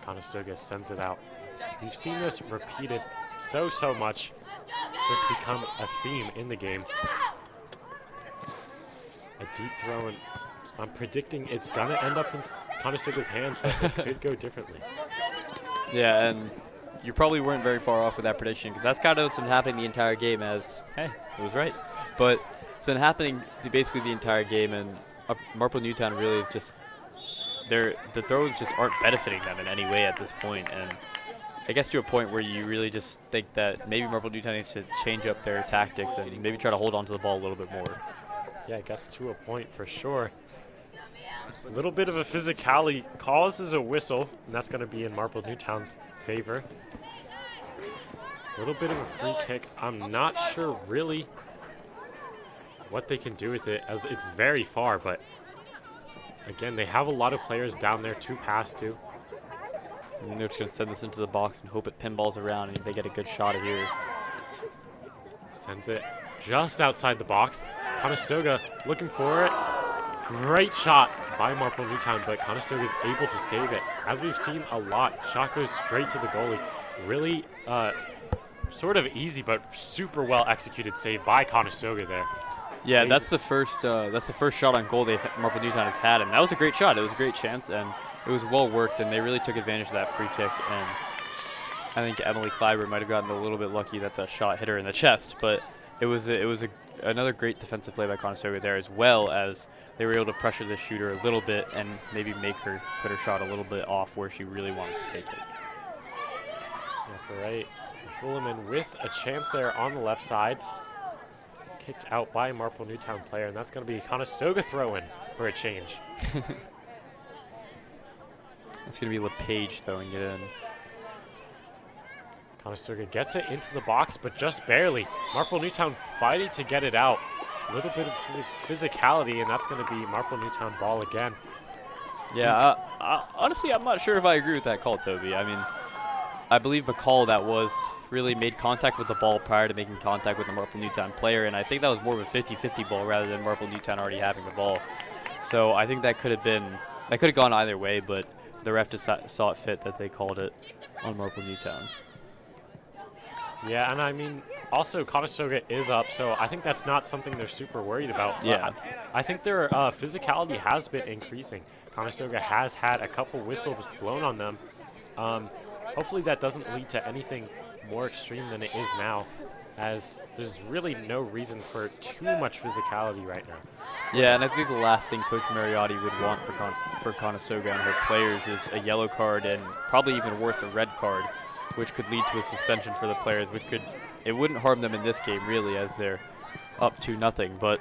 Speaker 3: Conestoga sends it out. We've seen this repeated so much. It's just become a theme in the game. A deep throw, and I'm predicting it's gonna end up in Conestoga's hands, but it could go differently.
Speaker 4: Yeah, and you probably weren't very far off with that prediction, because that's kind of what's been happening the entire game. As hey, it was right, but it's been happening basically the entire game, and Marple Newtown really is just the throws just aren't benefiting them in any way at this point, and it gets to a point where you really just think that maybe Marple Newtown needs to change up their tactics and maybe try to hold on to the ball a little bit more.
Speaker 3: Yeah, it gets to a point for sure. A little bit of a physicality causes a whistle, and that's going to be in Marple Newtown's favor. A little bit of a free kick. I'm not sure really what they can do with it, as it's very far, but again, they have a lot of players down there to pass to.
Speaker 4: And they're just going to send this into the box and hope it pinballs around and they get a good shot of here.
Speaker 3: Sends it just outside the box. Conestoga looking for it. Great shot by Marple Newtown, but Conestoga is able to save it. As we've seen a lot, shot goes straight to the goalie. Really sort of easy, but super well executed save by Conestoga there.
Speaker 4: Yeah, that's the first shot on goal Marple Newtown has had, and that was a great shot. It was a great chance, and it was well worked, and they really took advantage of that free kick. And I think Emily Kleiber might have gotten a little bit lucky that the shot hit her in the chest, but it was another great defensive play by Conestoga there, as well as they were able to pressure the shooter a little bit and maybe make her put her shot a little bit off where she really wanted to take it.
Speaker 3: Left or right. Bulleman with a chance there on the left side. Kicked out by a Marple Newtown player, and that's going to be Conestoga throw-in for a change.
Speaker 4: It's going to be LePage throwing it in.
Speaker 3: Conestoga gets it into the box, but just barely. Marple Newtown fighting to get it out. A little bit of physicality, and that's going to be Marple Newtown ball again.
Speaker 4: Yeah, honestly, I'm not sure if I agree with that call, Toby. I mean, I believe McCall that was really made contact with the ball prior to making contact with the Marple Newtown player, and I think that was more of a 50-50 ball rather than Marple Newtown already having the ball. So I think that could have gone either way, but the ref just saw it fit that they called it on Marple Newtown.
Speaker 3: Yeah, and I mean, also Conestoga is up, so I think that's not something they're super worried about.
Speaker 4: Yeah.
Speaker 3: I think their physicality has been increasing. Conestoga has had a couple whistles blown on them. Hopefully that doesn't lead to anything more extreme than it is now, as there's really no reason for too much physicality right now.
Speaker 4: Yeah, and I think the last thing Coach Mariotti would want for Conestoga and her players is a yellow card and probably even worse, a red card, which could lead to a suspension for the players, it wouldn't harm them in this game really, as they're up 2-0. But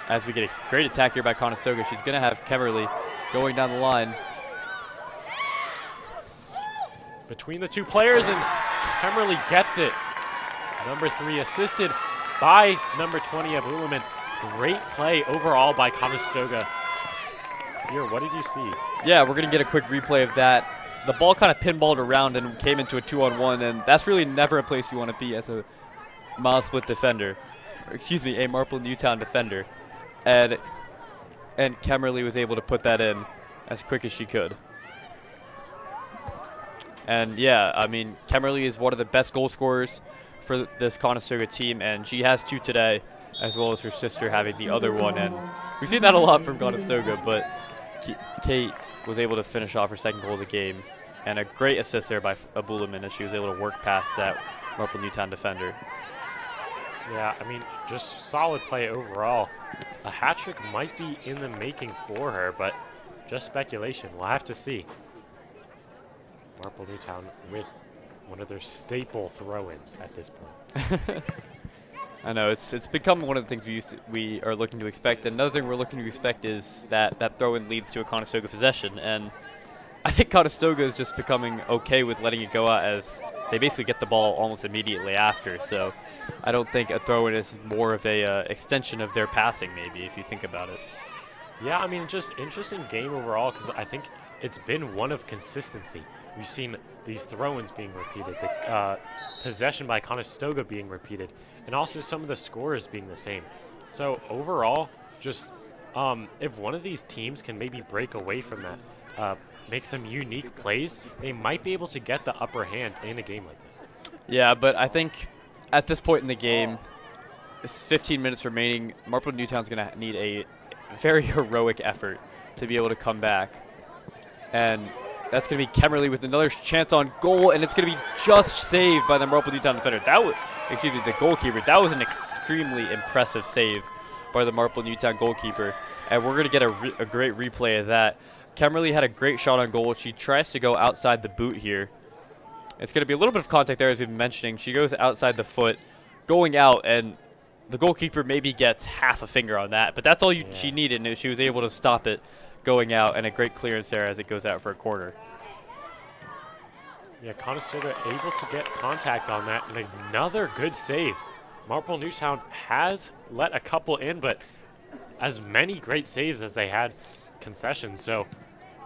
Speaker 4: as we get a great attack here by Conestoga, she's going to have Kemerly going down the line.
Speaker 3: Between the two players, and Kemerly gets it. Number 3 assisted by number 20 Abulaman. Great play overall by Conestoga. Here, what did you see?
Speaker 4: Yeah, we're going to get a quick replay of that. The ball kind of pinballed around and came into a 2-on-1, and that's really never a place you want to be as a mile split defender. Or, excuse me, a Marple Newtown defender. And Kemerly was able to put that in as quick as she could. And yeah, I mean, Kemerly is one of the best goal scorers for this Conestoga team, and she has 2 today, as well as her sister having the other one. And we've seen that a lot from Conestoga, but Kate was able to finish off her second goal of the game. And a great assist there by Abulaman as she was able to work past that Marple Newtown defender.
Speaker 3: Yeah, I mean, just solid play overall. A hat trick might be in the making for her, but just speculation. We'll have to see. Marple Newtown with one of their staple throw-ins at this point.
Speaker 4: I know, it's become one of the things we are looking to expect. Another thing we're looking to expect is that throw-in leads to a Conestoga possession, and I think Conestoga is just becoming okay with letting it go out, as they basically get the ball almost immediately after. So I don't think a throw-in is more of a extension of their passing, maybe, if you think about it.
Speaker 3: Yeah, I mean, just interesting game overall, because I think it's been one of consistency. We've seen these throw-ins being repeated, the possession by Conestoga being repeated, and also some of the scores being the same. So overall, just if one of these teams can maybe break away from that, make some unique plays, they might be able to get the upper hand in a game like this.
Speaker 4: Yeah, but I think at this point in the game, it's 15 minutes remaining. Marple Newtown's going to need a very heroic effort to be able to come back. And that's going to be Kemerly with another chance on goal, and it's going to be just saved by the Marple Newtown defender. That was, excuse me, the goalkeeper. That was an extremely impressive save by the Marple Newtown goalkeeper, and we're going to get a great replay of that. Kemerly had a great shot on goal. She tries to go outside the boot here. It's going to be a little bit of contact there, as we've been mentioning. She goes outside the foot, going out, and the goalkeeper maybe gets half a finger on that, but that's all she needed, and she was able to stop it going out, and a great clearance there as it goes out for a corner.
Speaker 3: Yeah, Conestoga able to get contact on that, and another good save. Marple Newtown has let a couple in, but as many great saves as they had concessions, so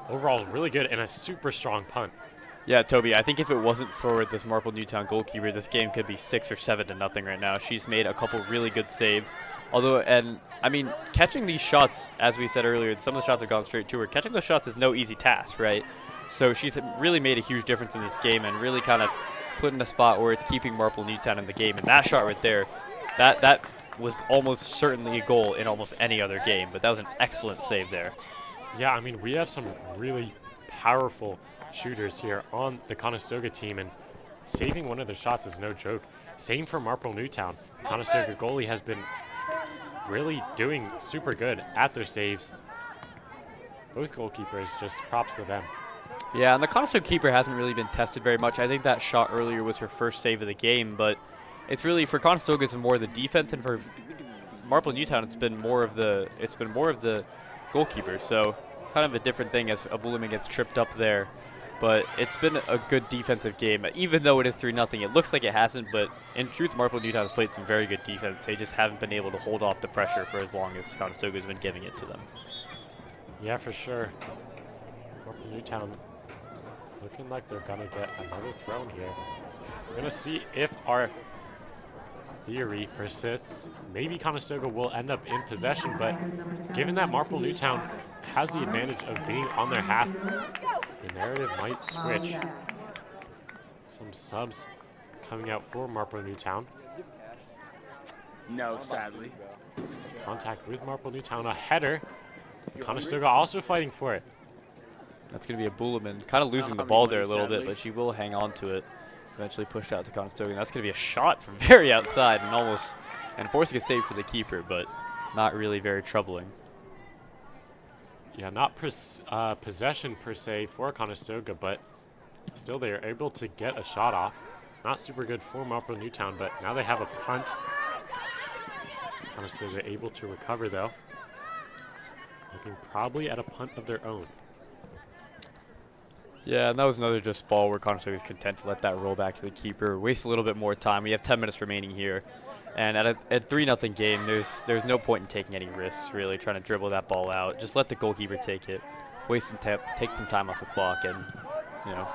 Speaker 3: overall really good, and a super strong punt.
Speaker 4: Yeah, Toby, I think if it wasn't for this Marple Newtown goalkeeper, this game could be 6 or 7-0 right now. She's made a couple really good saves. Although, and I mean, catching these shots, as we said earlier, some of the shots have gone straight to her. Catching those shots is no easy task, right? So she's really made a huge difference in this game and really kind of put in a spot where it's keeping Marple Newtown in the game. And that shot right there, that was almost certainly a goal in almost any other game, but that was an excellent save there.
Speaker 3: Yeah, I mean, we have some really powerful shooters here on the Conestoga team, and saving one of their shots is no joke. Same for Marple Newtown. Conestoga goalie has been really doing super good at their saves. Both goalkeepers, just props to them.
Speaker 4: Yeah, and the Conestoga keeper hasn't really been tested very much. I think that shot earlier was her first save of the game, but it's really, for Conestoga, it's more the defense, and for Marple Newtown, it's been more of the goalkeeper. So kind of a different thing as Abuluman gets tripped up there. But it's been a good defensive game, even though it is 3-0. It looks like it hasn't, but in truth, Marple Newtown has played some very good defense. They just haven't been able to hold off the pressure for as long as Conestoga has been giving it to them.
Speaker 3: Yeah, for sure. Marple Newtown looking like they're going to get another thrown here. We're going to see if our theory persists. Maybe Conestoga will end up in possession, but given that Marple Newtown has the advantage of being on their half, the narrative might switch. Some subs coming out for Marple Newtown.
Speaker 2: No, sadly.
Speaker 3: Contact with Marple Newtown, a header. Conestoga also fighting for it.
Speaker 4: That's going to be Abuluman, kind of losing the ball there a little bit, but she will hang on to it. Eventually pushed out to Conestoga. And that's going to be a shot from very outside and forcing a save for the keeper, but not really very troubling.
Speaker 3: Yeah, not possession per se for Conestoga, but still they are able to get a shot off. Not super good for Marple Newtown, but now they have a punt. Conestoga able to recover though. Looking probably at a punt of their own.
Speaker 4: Yeah, and that was another just ball where Conestoga is content to let that roll back to the keeper. Waste a little bit more time. We have 10 minutes remaining here. And at a 3-0 game, there's no point in taking any risks, really, trying to dribble that ball out. Just let the goalkeeper take it, waste some take some time off the clock, and, you know,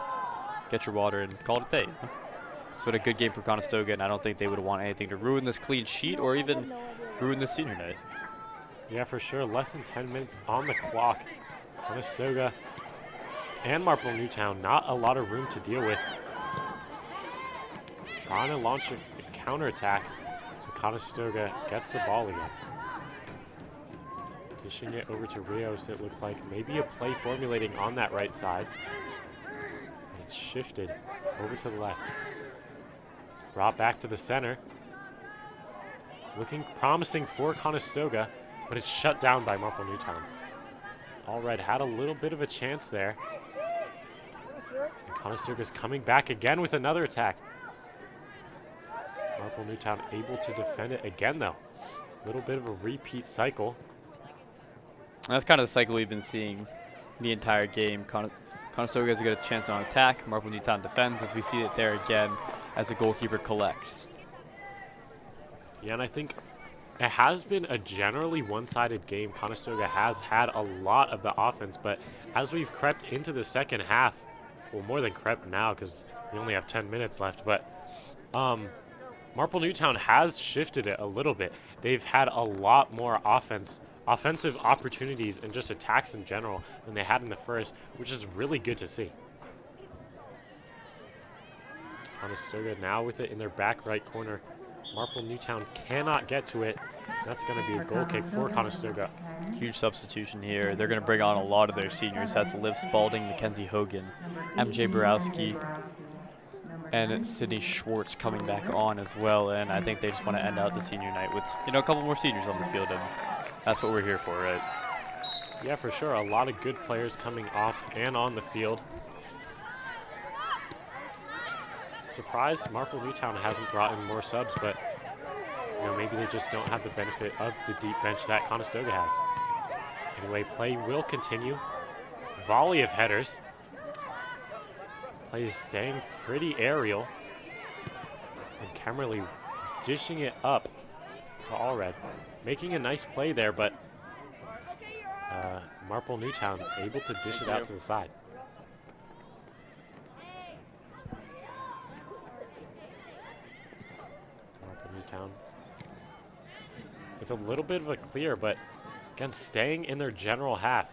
Speaker 4: get your water and call it a day. So what a good game for Conestoga, and I don't think they would want anything to ruin this clean sheet or even ruin this senior night.
Speaker 3: Yeah, for sure. Less than 10 minutes on the clock. Conestoga and Marple Newtown, not a lot of room to deal with. Trying to launch a counterattack. Conestoga gets the ball again. Dishing it over to Rios, it looks like maybe a play formulating on that right side. It's shifted over to the left. Brought back to the center. Looking promising for Conestoga, but it's shut down by Marple Newtown. All Red had a little bit of a chance there. And Conestoga's coming back again with another attack. Marple Newtown able to defend it again, though. A little bit of a repeat cycle.
Speaker 4: That's kind of the cycle we've been seeing the entire game. Conestoga has a good chance on attack. Marple Newtown defends, as we see it there again as the goalkeeper collects.
Speaker 3: Yeah, and I think it has been a generally one-sided game. Conestoga has had a lot of the offense, but as we've crept into the second half, well, more than crept now because we only have 10 minutes left, but Marple Newtown has shifted it a little bit. They've had a lot more offensive opportunities and just attacks in general than they had in the first, which is really good to see. Conestoga now with it in their back right corner. Marple Newtown cannot get to it. That's going to be a goal kick for Conestoga.
Speaker 4: Huge substitution here. They're going to bring on a lot of their seniors. That's Liv Spalding, Mackenzie Hogan, MJ Borowski, and Sydney Schwartz coming back on as well. And I think they just want to end out the senior night with, you know, a couple more seniors on the field, and that's what we're here for, right?
Speaker 3: Yeah, for sure. A lot of good players coming off and on the field. Surprised Marple Newtown hasn't brought in more subs, but you know, maybe they just don't have the benefit of the deep bench that Conestoga has. Anyway, play will continue. Volley of headers. Play is staying pretty aerial. And Kemmerly dishing it up to Allred. Making a nice play there, but Marple Newtown able to dish it out to the side. Marple Newtown with a little bit of a clear, but again, staying in their general half.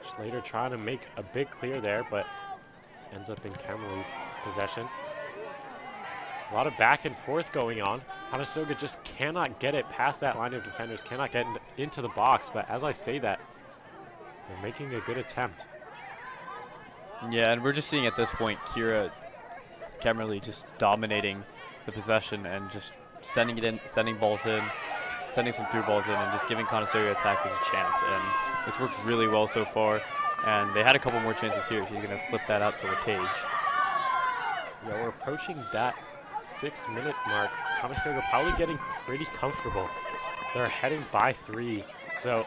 Speaker 3: Schlater trying to make a big clear there, but ends up in Kemmerly's possession. A lot of back and forth going on. Conestoga just cannot get it past that line of defenders, cannot get into the box, but as I say that, they're making a good attempt.
Speaker 4: Yeah, and we're just seeing at this point Kira Kemmerly just dominating the possession and just sending it in, sending balls in, sending some through balls in, and just giving Conestoga attackers a chance. And it's worked really well so far. And they had a couple more chances here. She's going to flip that out to the page.
Speaker 3: Yeah, we're approaching that 6-minute mark. Conestoga probably getting pretty comfortable. They're heading by 3, so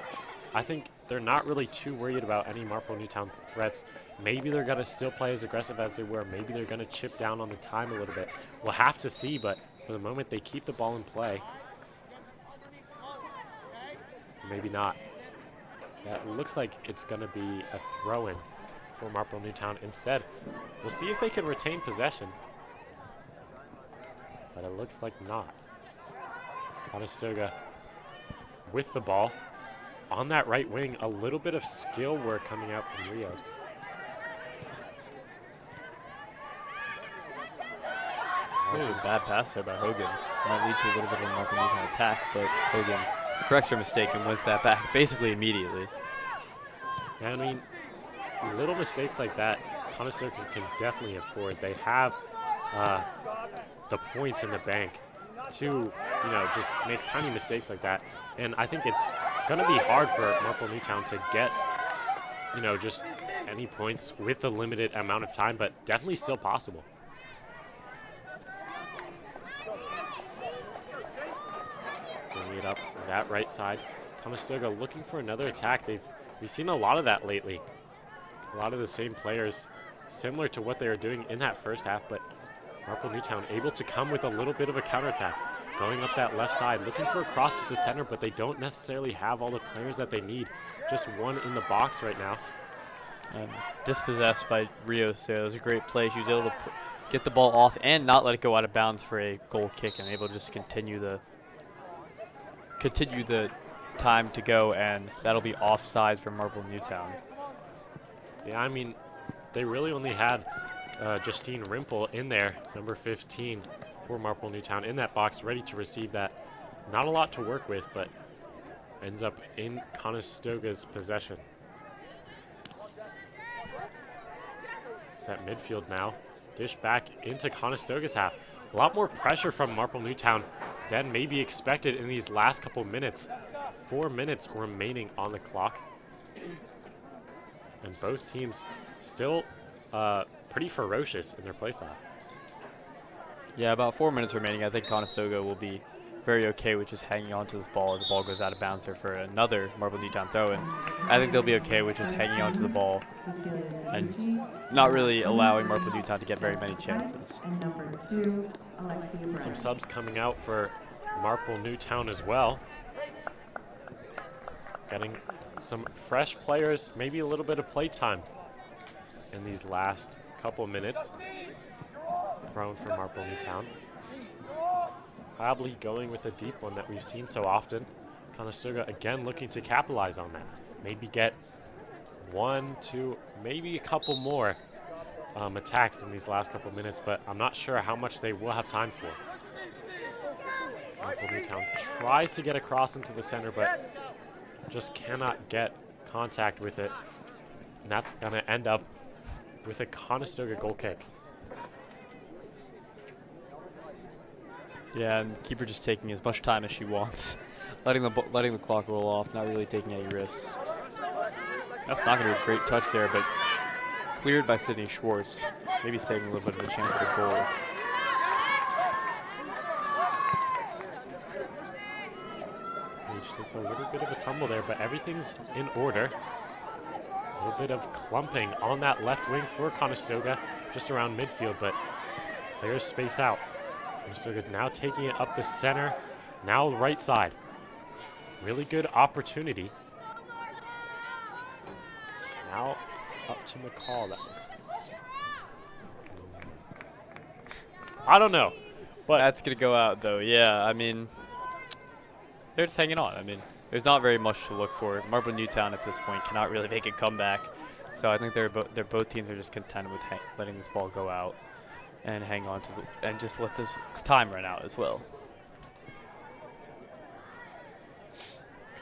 Speaker 3: I think they're not really too worried about any Marple Newtown threats. Maybe they're going to still play as aggressive as they were. Maybe they're going to chip down on the time a little bit. We'll have to see, but for the moment, they keep the ball in play. Maybe not. Yeah, it looks like it's going to be a throw-in for Marple Newtown instead. We'll see if they can retain possession. But it looks like not. Conestoga with the ball. On that right wing, a little bit of skill work coming out from Rios.
Speaker 4: That was a bad pass there by Hogan. Might lead to a little bit of a Marple Newtown attack, but Hogan corrects her mistake and wins that back basically immediately.
Speaker 3: Yeah, I mean, little mistakes like that, Conestoga can definitely afford. They have the points in the bank to, just make tiny mistakes like that. And I think it's going to be hard for Marple Newtown to get, just any points with the limited amount of time, but definitely still possible. Bringing it up that right side. Conestoga looking for another attack. We've seen a lot of that lately. A lot of the same players, similar to what they were doing in that first half, but Marple Newtown able to come with a little bit of a counterattack. Going up that left side, looking for a cross to the center, but they don't necessarily have all the players that they need. Just one in the box right now.
Speaker 4: Dispossessed by Rios there. It was a great play. She was able to get the ball off and not let it go out of bounds for a goal kick, and able to just continue the time to go, and that'll be offsides for Marple Newtown.
Speaker 3: Yeah, I mean, they really only had Justine Rimple in there, number 15 for Marple Newtown, in that box, ready to receive that. Not a lot to work with, but ends up in Conestoga's possession. It's at midfield now. Dish back into Conestoga's half. A lot more pressure from Marple Newtown than maybe expected in these last couple minutes. 4 minutes remaining on the clock. And both teams still pretty ferocious in their play-off.
Speaker 4: Yeah, about 4 minutes remaining. I think Conestoga will be very okay with just hanging on to this ball as the ball goes out of bounds here for another Marple Newtown throw. And I think they'll be okay with just hanging on to the ball and not really allowing Marple Newtown to get very many chances.
Speaker 3: Some subs coming out for Marple Newtown as well. Getting some fresh players, maybe a little bit of play time in these last couple minutes. Thrown for Marple Newtown. Probably going with a deep one that we've seen so often. Conestoga again looking to capitalize on that. Maybe get 1, 2, maybe a couple more attacks in these last couple minutes, but I'm not sure how much they will have time for. Marple Newtown tries to get across into the center, but just cannot get contact with it. And that's going to end up with a Conestoga goal kick.
Speaker 4: Yeah, and keeper just taking as much time as she wants, letting the clock roll off, not really taking any risks. That's not going to be a great touch there, but cleared by Sydney Schwartz, maybe saving a little bit of a chance at a goal.
Speaker 3: Page takes a little bit of a tumble there, but everything's in order. A little bit of clumping on that left wing for Conestoga, just around midfield, but players space out. Conestoga now taking it up the center, now right side. Really good opportunity. Now up to McCall, that looks I don't know, but
Speaker 4: that's going to go out, though. Yeah, I mean, they're just hanging on. I mean, there's not very much to look for. Marple Newtown at this point cannot really make a comeback, so I think both teams are just content with letting this ball go out and hang on to and just let this time run out as well.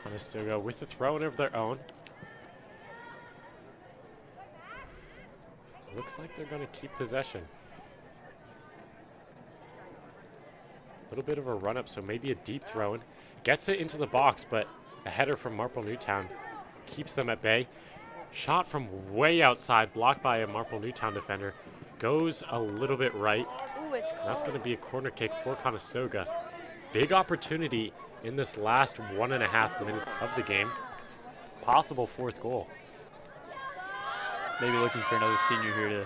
Speaker 3: Conestoga with a throw-in of their own. Looks like they're going to keep possession. little bit of a run-up, so maybe a deep throw in. Gets it into the box, but a header from Marple Newtown keeps them at bay. Shot from way outside, blocked by a Marple Newtown defender. Goes a little bit right.
Speaker 7: Ooh, it's cold.
Speaker 3: That's going to be a corner kick for Conestoga. Big opportunity in this last 1.5 minutes of the game. Possible fourth goal.
Speaker 4: Maybe looking for another senior here to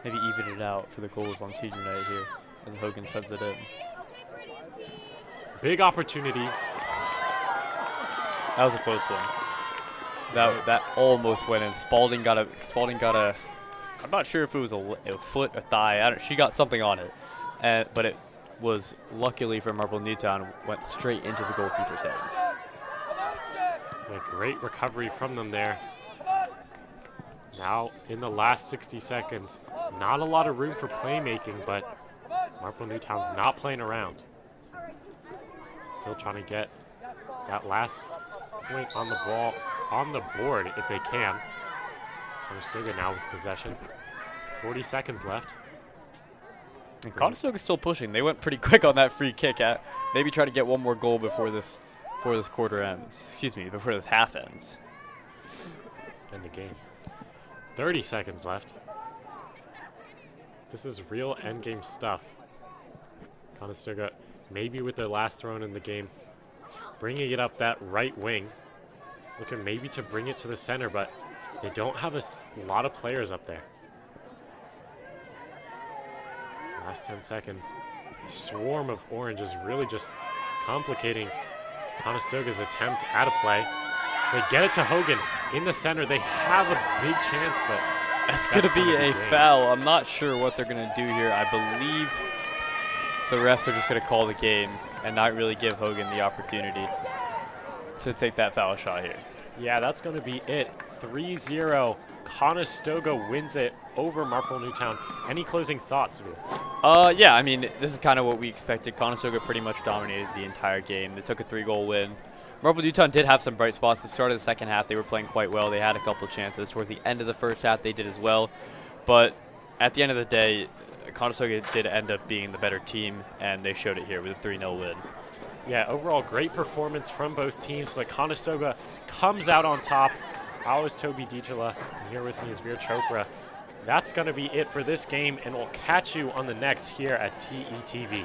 Speaker 4: maybe even it out for the goals on senior night here. And Hogan sends it in.
Speaker 3: Big opportunity.
Speaker 4: That was a close one. That almost went in. Spalding got a. I'm not sure if it was a foot, a thigh. She got something on it, but it was luckily for Marple Newtown went straight into the goalkeeper's hands.
Speaker 3: A great recovery from them there. Now in the last 60 seconds, not a lot of room for playmaking, but Marple Newtown's not playing around. Still trying to get that last point on the ball, on the board if they can. Conestoga now with possession. 40 seconds left.
Speaker 4: And Conestoga's still pushing. They went pretty quick on that free kick. Maybe try to get one more goal before this quarter ends. Excuse me, before this half ends.
Speaker 3: In the game. 30 seconds left. This is real endgame stuff. Conestoga maybe with their last throw in the game, bringing it up that right wing. Looking maybe to bring it to the center, but they don't have a lot of players up there. Last 10 seconds. Swarm of orange is really just complicating Conestoga's attempt at a play. They get it to Hogan in the center. They have a big chance, but
Speaker 4: that's going to be a foul. I'm not sure what they're going to do here. I believe the refs are just going to call the game and not really give Hogan the opportunity to take that foul shot here.
Speaker 3: Yeah, that's going to be it. 3-0. Conestoga wins it over Marple Newtown. Any closing thoughts, Vu?
Speaker 4: Yeah, I mean, this is kind of what we expected. Conestoga pretty much dominated the entire game. They took a 3-goal win. Marple Newtown did have some bright spots. At the start of the second half, they were playing quite well. They had a couple chances. Towards the end of the first half, they did as well. But at the end of the day, Conestoga did end up being the better team, and they showed it here with a 3-0 win.
Speaker 3: Yeah, overall great performance from both teams, but Conestoga comes out on top. I was Toby Dietula, and here with me is Veer Chopra. That's going to be it for this game, and we'll catch you on the next here at TETV.